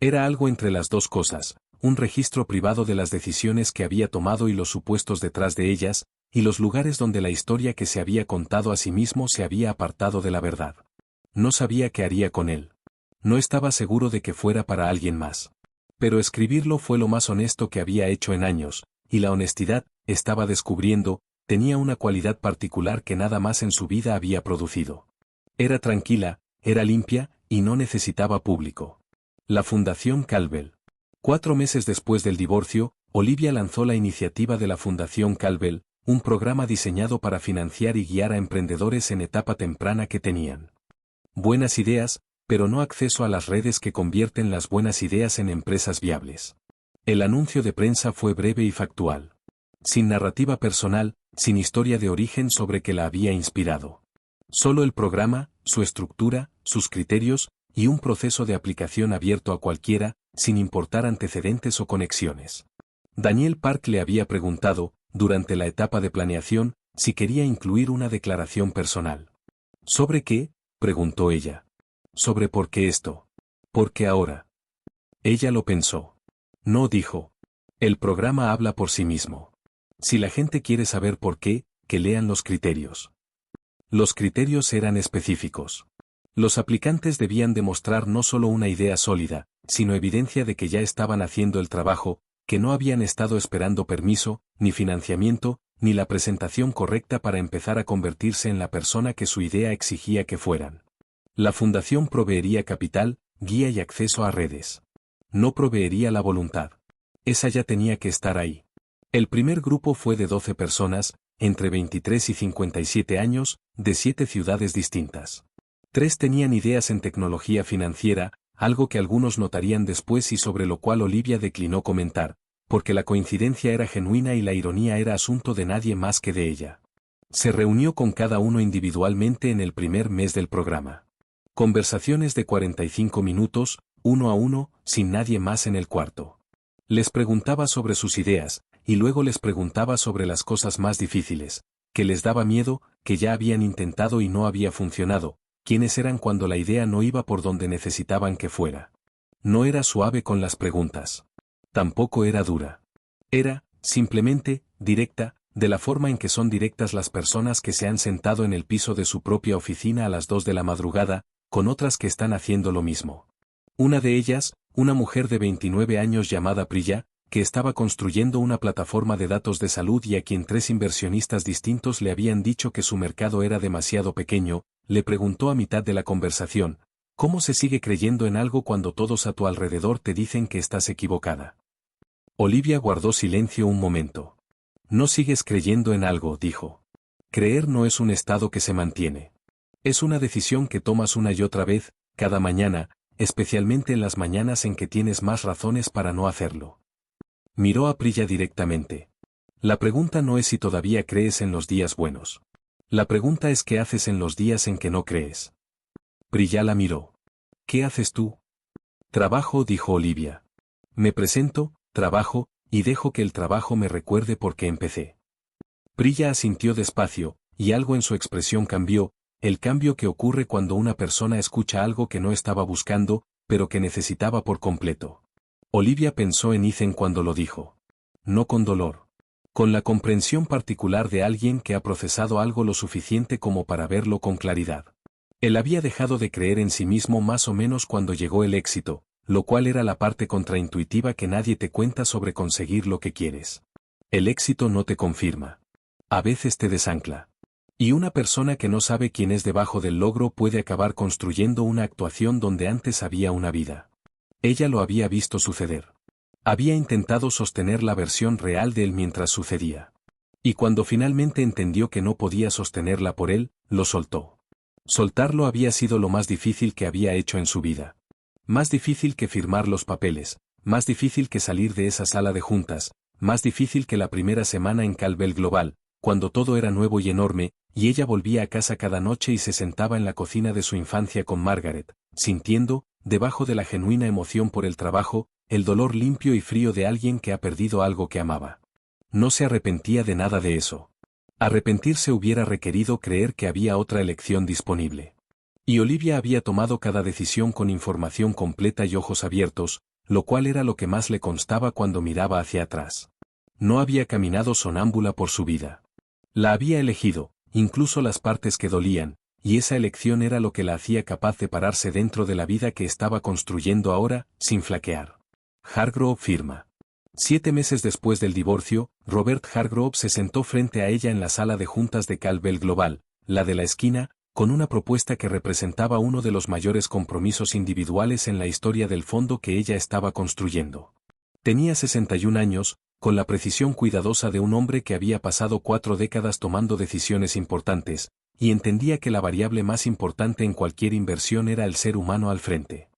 Era algo entre las dos cosas, un registro privado de las decisiones que había tomado y los supuestos detrás de ellas, y los lugares donde la historia que se había contado a sí mismo se había apartado de la verdad. No sabía qué haría con él. No estaba seguro de que fuera para alguien más. Pero escribirlo fue lo más honesto que había hecho en años, y la honestidad, estaba descubriendo, tenía una cualidad particular que nada más en su vida había producido. Era tranquila, era limpia, y no necesitaba público. La Fundación Caldwell. 4 meses después del divorcio, Olivia lanzó la iniciativa de la Fundación Caldwell, un programa diseñado para financiar y guiar a emprendedores en etapa temprana que tenían buenas ideas, pero no acceso a las redes que convierten las buenas ideas en empresas viables. El anuncio de prensa fue breve y factual. Sin narrativa personal, sin historia de origen sobre que la había inspirado. Solo el programa, su estructura, sus criterios, y un proceso de aplicación abierto a cualquiera, sin importar antecedentes o conexiones. Daniel Park le había preguntado, durante la etapa de planeación, si quería incluir una declaración personal. ¿Sobre qué?, preguntó ella. ¿Sobre por qué esto? ¿Por qué ahora? Ella lo pensó. No, dijo. El programa habla por sí mismo. Si la gente quiere saber por qué, que lean los criterios. Los criterios eran específicos. Los aplicantes debían demostrar no solo una idea sólida, sino evidencia de que ya estaban haciendo el trabajo, que no habían estado esperando permiso, ni financiamiento, ni la presentación correcta para empezar a convertirse en la persona que su idea exigía que fueran. La fundación proveería capital, guía y acceso a redes. No proveería la voluntad. Esa ya tenía que estar ahí. El primer grupo fue de 12 personas, entre 23 y 57 años, de 7 ciudades distintas. 3 tenían ideas en tecnología financiera, algo que algunos notarían después y sobre lo cual Olivia declinó comentar, porque la coincidencia era genuina y la ironía era asunto de nadie más que de ella. Se reunió con cada uno individualmente en el primer mes del programa. Conversaciones de 45 minutos, uno a uno, sin nadie más en el cuarto. Les preguntaba sobre sus ideas, y luego les preguntaba sobre las cosas más difíciles, que les daba miedo, que ya habían intentado y no había funcionado, quiénes eran cuando la idea no iba por donde necesitaban que fuera. No era suave con las preguntas. Tampoco era dura. Era, simplemente, directa, de la forma en que son directas las personas que se han sentado en el piso de su propia oficina a las 2 de la madrugada, con otras que están haciendo lo mismo. Una de ellas, una mujer de 29 años llamada Priya, que estaba construyendo una plataforma de datos de salud y a quien 3 inversionistas distintos le habían dicho que su mercado era demasiado pequeño, le preguntó a mitad de la conversación, ¿cómo se sigue creyendo en algo cuando todos a tu alrededor te dicen que estás equivocada? Olivia guardó silencio un momento. No sigues creyendo en algo, dijo. Creer no es un estado que se mantiene. Es una decisión que tomas una y otra vez, cada mañana, especialmente en las mañanas en que tienes más razones para no hacerlo. Miró a Priya directamente. La pregunta no es si todavía crees en los días buenos. La pregunta es qué haces en los días en que no crees. Priya la miró. ¿Qué haces tú? Trabajo, dijo Olivia. Me presento, trabajo, y dejo que el trabajo me recuerde por qué empecé. Priya asintió despacio, y algo en su expresión cambió, el cambio que ocurre cuando una persona escucha algo que no estaba buscando, pero que necesitaba por completo. Olivia pensó en Ethan cuando lo dijo. No con dolor. Con la comprensión particular de alguien que ha procesado algo lo suficiente como para verlo con claridad. Él había dejado de creer en sí mismo más o menos cuando llegó el éxito, lo cual era la parte contraintuitiva que nadie te cuenta sobre conseguir lo que quieres. El éxito no te confirma. A veces te desancla. Y una persona que no sabe quién es debajo del logro puede acabar construyendo una actuación donde antes había una vida. Ella lo había visto suceder. Había intentado sostener la versión real de él mientras sucedía. Y cuando finalmente entendió que no podía sostenerla por él, lo soltó. Soltarlo había sido lo más difícil que había hecho en su vida. Más difícil que firmar los papeles, más difícil que salir de esa sala de juntas, más difícil que la primera semana en Calvel Global, cuando todo era nuevo y enorme, y ella volvía a casa cada noche y se sentaba en la cocina de su infancia con Margaret, sintiendo, debajo de la genuina emoción por el trabajo, el dolor limpio y frío de alguien que ha perdido algo que amaba. No se arrepentía de nada de eso. Arrepentirse hubiera requerido creer que había otra elección disponible. Y Olivia había tomado cada decisión con información completa y ojos abiertos, lo cual era lo que más le constaba cuando miraba hacia atrás. No había caminado sonámbula por su vida. La había elegido, incluso las partes que dolían, y esa elección era lo que la hacía capaz de pararse dentro de la vida que estaba construyendo ahora, sin flaquear. Hargrove firma. 7 meses después del divorcio, Robert Hargrove se sentó frente a ella en la sala de juntas de Calvel Global, la de la esquina, con una propuesta que representaba uno de los mayores compromisos individuales en la historia del fondo que ella estaba construyendo. Tenía 61 años, con la precisión cuidadosa de un hombre que había pasado 4 décadas tomando decisiones importantes, y entendía que la variable más importante en cualquier inversión era el ser humano al frente.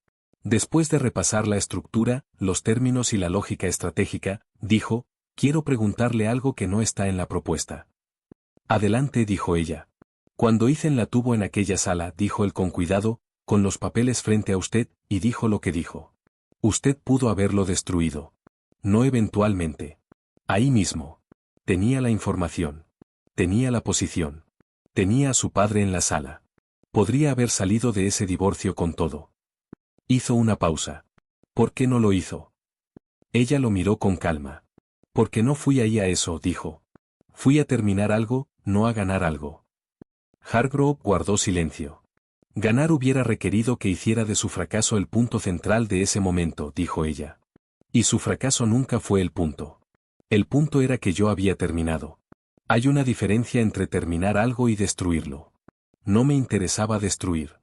Después de repasar la estructura, los términos y la lógica estratégica, dijo, quiero preguntarle algo que no está en la propuesta. Adelante, dijo ella. Cuando Ethan la tuvo en aquella sala, dijo él con cuidado, con los papeles frente a usted, y dijo lo que dijo. Usted pudo haberlo destruido. No eventualmente. Ahí mismo. Tenía la información. Tenía la posición. Tenía a su padre en la sala. Podría haber salido de ese divorcio con todo. Hizo una pausa. ¿Por qué no lo hizo? Ella lo miró con calma. Porque no fui ahí a eso, dijo. Fui a terminar algo, no a ganar algo. Hargrove guardó silencio. Ganar hubiera requerido que hiciera de su fracaso el punto central de ese momento, dijo ella. Y su fracaso nunca fue el punto. El punto era que yo había terminado. Hay una diferencia entre terminar algo y destruirlo. No me interesaba destruir.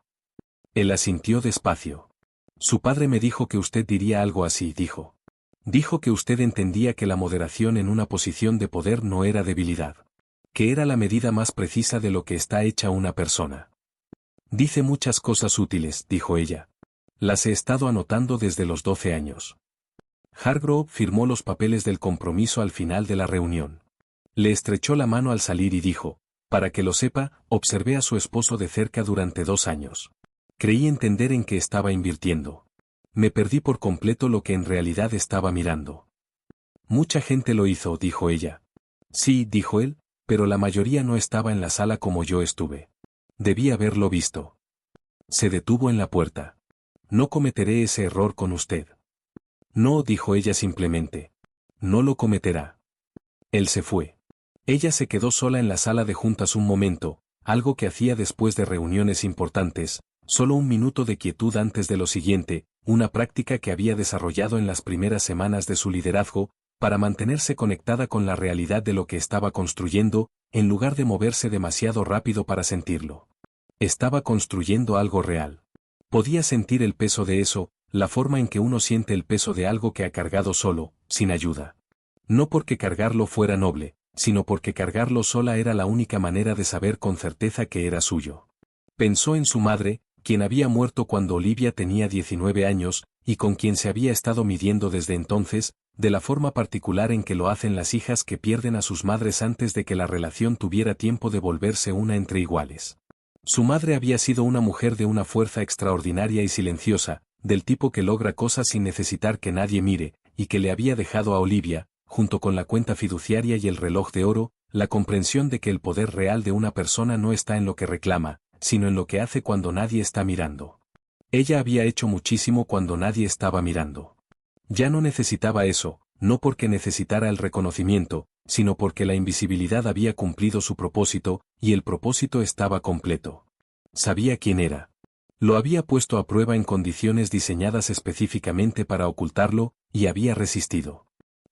Él asintió despacio. Su padre me dijo que usted diría algo así, dijo. Dijo que usted entendía que la moderación en una posición de poder no era debilidad. Que era la medida más precisa de lo que está hecha una persona. Dice muchas cosas útiles, dijo ella. Las he estado anotando desde los 12 años. Hargrove firmó los papeles del compromiso al final de la reunión. Le estrechó la mano al salir y dijo, para que lo sepa, observé a su esposo de cerca durante 2 años. Creí entender en qué estaba invirtiendo. Me perdí por completo lo que en realidad estaba mirando. Mucha gente lo hizo, dijo ella. Sí, dijo él, pero la mayoría no estaba en la sala como yo estuve. Debí haberlo visto. Se detuvo en la puerta. No cometeré ese error con usted. No, dijo ella simplemente. No lo cometerá. Él se fue. Ella se quedó sola en la sala de juntas un momento, algo que hacía después de reuniones importantes, solo un minuto de quietud antes de lo siguiente, una práctica que había desarrollado en las primeras semanas de su liderazgo, para mantenerse conectada con la realidad de lo que estaba construyendo, en lugar de moverse demasiado rápido para sentirlo. Estaba construyendo algo real. Podía sentir el peso de eso, la forma en que uno siente el peso de algo que ha cargado solo, sin ayuda. No porque cargarlo fuera noble, sino porque cargarlo sola era la única manera de saber con certeza que era suyo. Pensó en su madre, quien había muerto cuando Olivia tenía 19 años, y con quien se había estado midiendo desde entonces, de la forma particular en que lo hacen las hijas que pierden a sus madres antes de que la relación tuviera tiempo de volverse una entre iguales. Su madre había sido una mujer de una fuerza extraordinaria y silenciosa, del tipo que logra cosas sin necesitar que nadie mire, y que le había dejado a Olivia, junto con la cuenta fiduciaria y el reloj de oro, la comprensión de que el poder real de una persona no está en lo que reclama, sino en lo que hace cuando nadie está mirando. Ella había hecho muchísimo cuando nadie estaba mirando. Ya no necesitaba eso, no porque necesitara el reconocimiento, sino porque la invisibilidad había cumplido su propósito, y el propósito estaba completo. Sabía quién era. Lo había puesto a prueba en condiciones diseñadas específicamente para ocultarlo, y había resistido.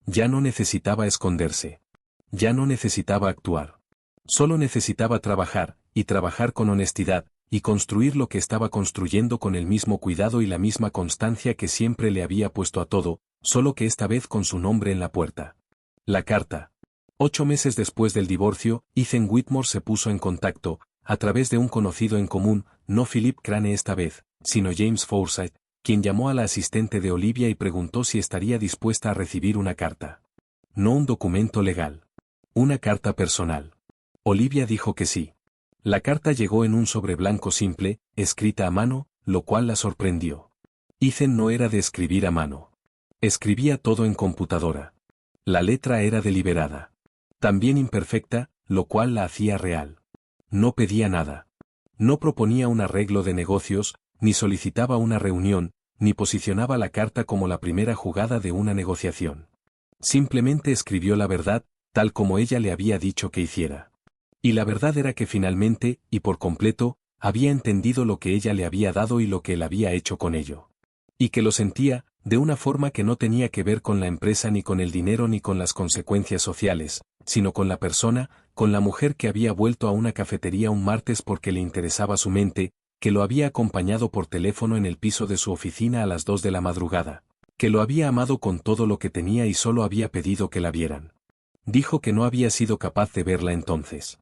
Ya no necesitaba esconderse. Ya no necesitaba actuar. Solo necesitaba trabajar, y trabajar con honestidad, y construir lo que estaba construyendo con el mismo cuidado y la misma constancia que siempre le había puesto a todo, solo que esta vez con su nombre en la puerta. La carta. 8 meses después del divorcio, Ethan Whitmore se puso en contacto, a través de un conocido en común, no Philip Crane esta vez, sino James Forsyth, quien llamó a la asistente de Olivia y preguntó si estaría dispuesta a recibir una carta. No un documento legal. Una carta personal. Olivia dijo que sí. La carta llegó en un sobre blanco simple, escrita a mano, lo cual la sorprendió. Ethan no era de escribir a mano. Escribía todo en computadora. La letra era deliberada. También imperfecta, lo cual la hacía real. No pedía nada. No proponía un arreglo de negocios, ni solicitaba una reunión, ni posicionaba la carta como la primera jugada de una negociación. Simplemente escribió la verdad, tal como ella le había dicho que hiciera. Y la verdad era que finalmente, y por completo, había entendido lo que ella le había dado y lo que él había hecho con ello. Y que lo sentía, de una forma que no tenía que ver con la empresa ni con el dinero ni con las consecuencias sociales, sino con la persona, con la mujer que había vuelto a una cafetería un martes porque le interesaba su mente, que lo había acompañado por teléfono en el piso de su oficina a las 2 de la madrugada, que lo había amado con todo lo que tenía y solo había pedido que la vieran. Dijo que no había sido capaz de verla entonces.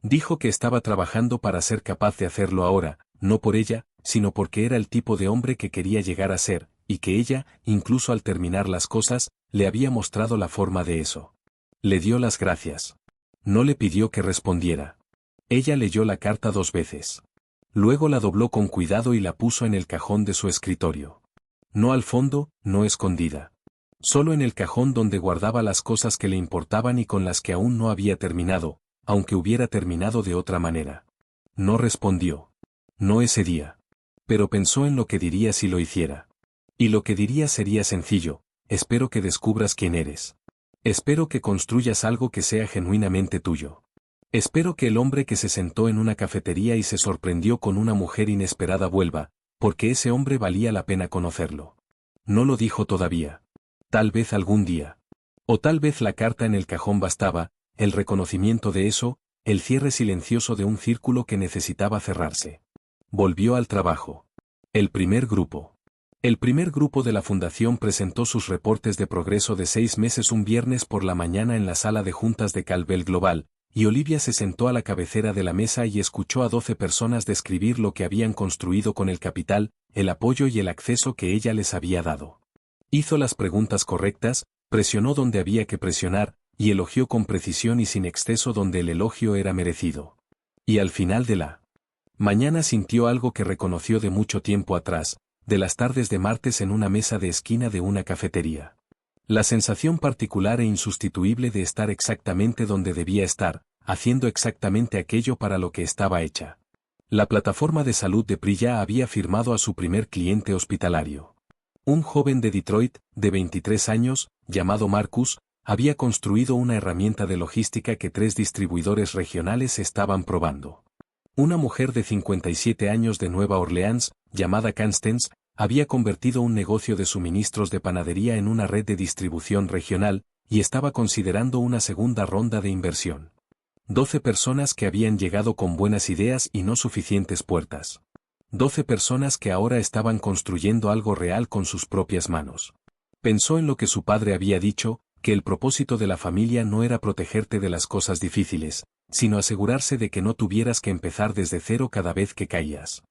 Dijo que estaba trabajando para ser capaz de hacerlo ahora, no por ella, sino porque era el tipo de hombre que quería llegar a ser, y que ella, incluso al terminar las cosas, le había mostrado la forma de eso. Le dio las gracias. No le pidió que respondiera. Ella leyó la carta 2 veces. Luego la dobló con cuidado y la puso en el cajón de su escritorio. No al fondo, no escondida. Solo en el cajón donde guardaba las cosas que le importaban y con las que aún no había terminado, aunque hubiera terminado de otra manera. No respondió. No ese día. Pero pensó en lo que diría si lo hiciera. Y lo que diría sería sencillo: espero que descubras quién eres. Espero que construyas algo que sea genuinamente tuyo. Espero que el hombre que se sentó en una cafetería y se sorprendió con una mujer inesperada vuelva, porque ese hombre valía la pena conocerlo. No lo dijo todavía. Tal vez algún día. O tal vez la carta en el cajón bastaba, el reconocimiento de eso, el cierre silencioso de un círculo que necesitaba cerrarse. Volvió al trabajo. El primer grupo. El primer grupo de la fundación presentó sus reportes de progreso de 6 meses un viernes por la mañana en la sala de juntas de Calvel Global, y Olivia se sentó a la cabecera de la mesa y escuchó a 12 personas describir lo que habían construido con el capital, el apoyo y el acceso que ella les había dado. Hizo las preguntas correctas, presionó donde había que presionar, y elogió con precisión y sin exceso donde el elogio era merecido. Y al final de la mañana sintió algo que reconoció de mucho tiempo atrás, de las tardes de martes en una mesa de esquina de una cafetería. La sensación particular e insustituible de estar exactamente donde debía estar, haciendo exactamente aquello para lo que estaba hecha. La plataforma de salud de Priya había firmado a su primer cliente hospitalario. Un joven de Detroit, de 23 años, llamado Marcus, había construido una herramienta de logística que 3 distribuidores regionales estaban probando. Una mujer de 57 años de Nueva Orleans, llamada Constance, había convertido un negocio de suministros de panadería en una red de distribución regional, y estaba considerando una segunda ronda de inversión. 12 personas que habían llegado con buenas ideas y no suficientes puertas. 12 personas que ahora estaban construyendo algo real con sus propias manos. Pensó en lo que su padre había dicho, que el propósito de la familia no era protegerte de las cosas difíciles, sino asegurarse de que no tuvieras que empezar desde cero cada vez que caías.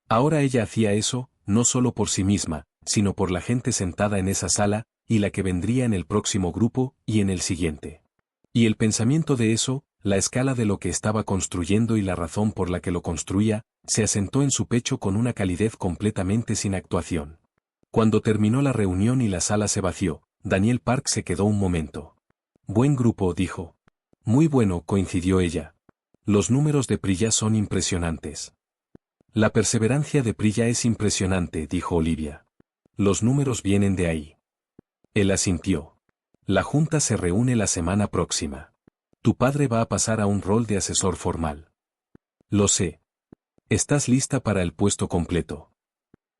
Ahora ella hacía eso, no solo por sí misma, sino por la gente sentada en esa sala, y la que vendría en el próximo grupo, y en el siguiente. Y el pensamiento de eso, la escala de lo que estaba construyendo y la razón por la que lo construía, se asentó en su pecho con una calidez completamente sin actuación. Cuando terminó la reunión y la sala se vació, Daniel Park se quedó un momento. Buen grupo, dijo. Muy bueno, coincidió ella. Los números de Priya son impresionantes. La perseverancia de Priya es impresionante, dijo Olivia. Los números vienen de ahí. Él asintió. La junta se reúne la semana próxima. Tu padre va a pasar a un rol de asesor formal. Lo sé. ¿Estás lista para el puesto completo?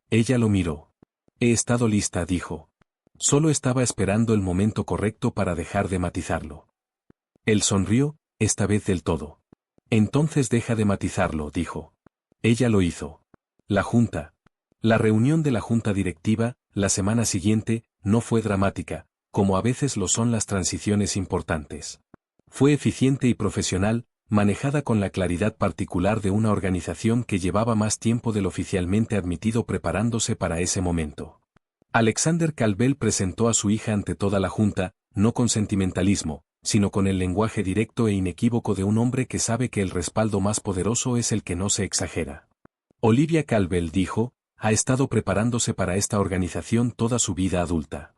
Ella lo miró. He estado lista, dijo. Solo estaba esperando el momento correcto para dejar de matizarlo. Él sonrió, esta vez del todo. Entonces deja de matizarlo, dijo. Ella lo hizo. La junta. La reunión de la junta directiva, la semana siguiente, no fue dramática, como a veces lo son las transiciones importantes. Fue eficiente y profesional, manejada con la claridad particular de una organización que llevaba más tiempo del oficialmente admitido preparándose para ese momento. Alexander Calvel presentó a su hija ante toda la junta, no con sentimentalismo, sino con el lenguaje directo e inequívoco de un hombre que sabe que el respaldo más poderoso es el que no se exagera. Olivia Calvel dijo, ha estado preparándose para esta organización toda su vida adulta.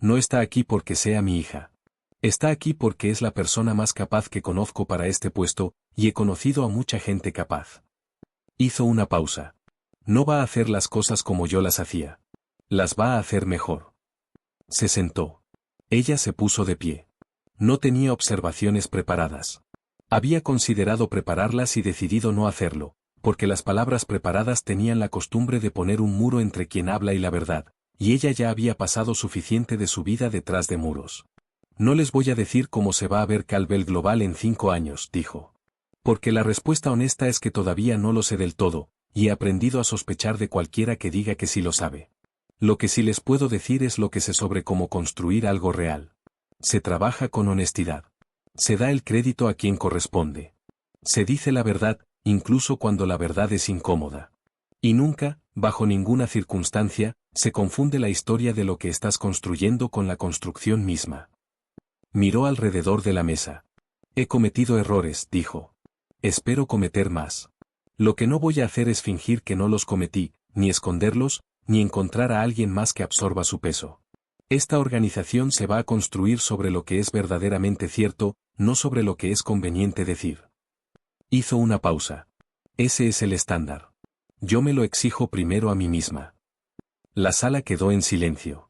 No está aquí porque sea mi hija. Está aquí porque es la persona más capaz que conozco para este puesto, y he conocido a mucha gente capaz. Hizo una pausa. No va a hacer las cosas como yo las hacía. Las va a hacer mejor. Se sentó. Ella se puso de pie. No tenía observaciones preparadas. Había considerado prepararlas y decidido no hacerlo, porque las palabras preparadas tenían la costumbre de poner un muro entre quien habla y la verdad, y ella ya había pasado suficiente de su vida detrás de muros. No les voy a decir cómo se va a ver Calvel Global en 5 años, dijo. Porque la respuesta honesta es que todavía no lo sé del todo, y he aprendido a sospechar de cualquiera que diga que sí lo sabe. Lo que sí les puedo decir es lo que sé sobre cómo construir algo real. Se trabaja con honestidad. Se da el crédito a quien corresponde. Se dice la verdad, incluso cuando la verdad es incómoda. Y nunca, bajo ninguna circunstancia, se confunde la historia de lo que estás construyendo con la construcción misma. Miró alrededor de la mesa. He cometido errores, dijo. Espero cometer más. Lo que no voy a hacer es fingir que no los cometí, ni esconderlos, ni encontrar a alguien más que absorba su peso. Esta organización se va a construir sobre lo que es verdaderamente cierto, no sobre lo que es conveniente decir. Hizo una pausa. Ese es el estándar. Yo me lo exijo primero a mí misma. La sala quedó en silencio.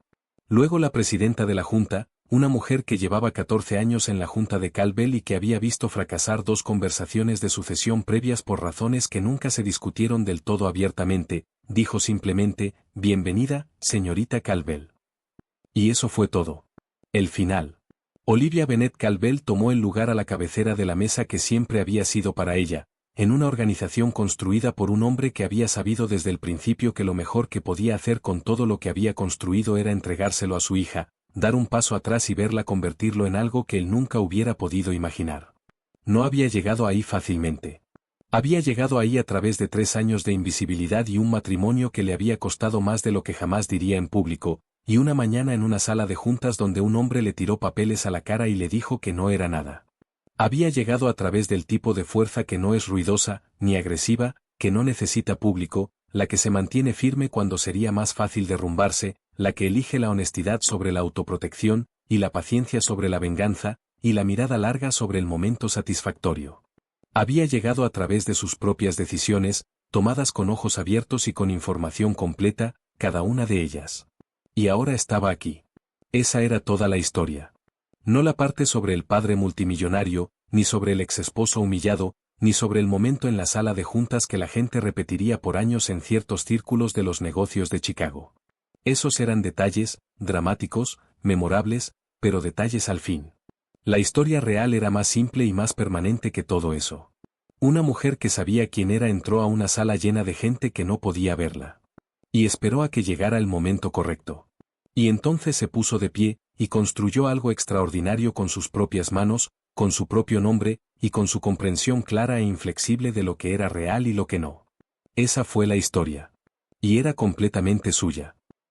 Luego la presidenta de la junta, una mujer que llevaba 14 años en la junta de Calvel y que había visto fracasar 2 conversaciones de sucesión previas por razones que nunca se discutieron del todo abiertamente, dijo simplemente, bienvenida, señorita Calvel. Y eso fue todo. El final. Olivia Bennett Calvel tomó el lugar a la cabecera de la mesa que siempre había sido para ella, en una organización construida por un hombre que había sabido desde el principio que lo mejor que podía hacer con todo lo que había construido era entregárselo a su hija, dar un paso atrás y verla convertirlo en algo que él nunca hubiera podido imaginar. No había llegado ahí fácilmente. Había llegado ahí a través de 3 años de invisibilidad y un matrimonio que le había costado más de lo que jamás diría en público, y una mañana en una sala de juntas donde un hombre le tiró papeles a la cara y le dijo que no era nada. Había llegado a través del tipo de fuerza que no es ruidosa, ni agresiva, que no necesita público, la que se mantiene firme cuando sería más fácil derrumbarse, la que elige la honestidad sobre la autoprotección, y la paciencia sobre la venganza, y la mirada larga sobre el momento satisfactorio. Había llegado a través de sus propias decisiones, tomadas con ojos abiertos y con información completa, cada una de ellas. Y ahora estaba aquí. Esa era toda la historia. No la parte sobre el padre multimillonario, ni sobre el exesposo humillado, ni sobre el momento en la sala de juntas que la gente repetiría por años en ciertos círculos de los negocios de Chicago. Esos eran detalles, dramáticos, memorables, pero detalles al fin. La historia real era más simple y más permanente que todo eso. Una mujer que sabía quién era entró a una sala llena de gente que no podía verla. Y esperó a que llegara el momento correcto. Y entonces se puso de pie, y construyó algo extraordinario con sus propias manos, con su propio nombre, y con su comprensión clara e inflexible de lo que era real y lo que no. Esa fue la historia. Y era completamente suya.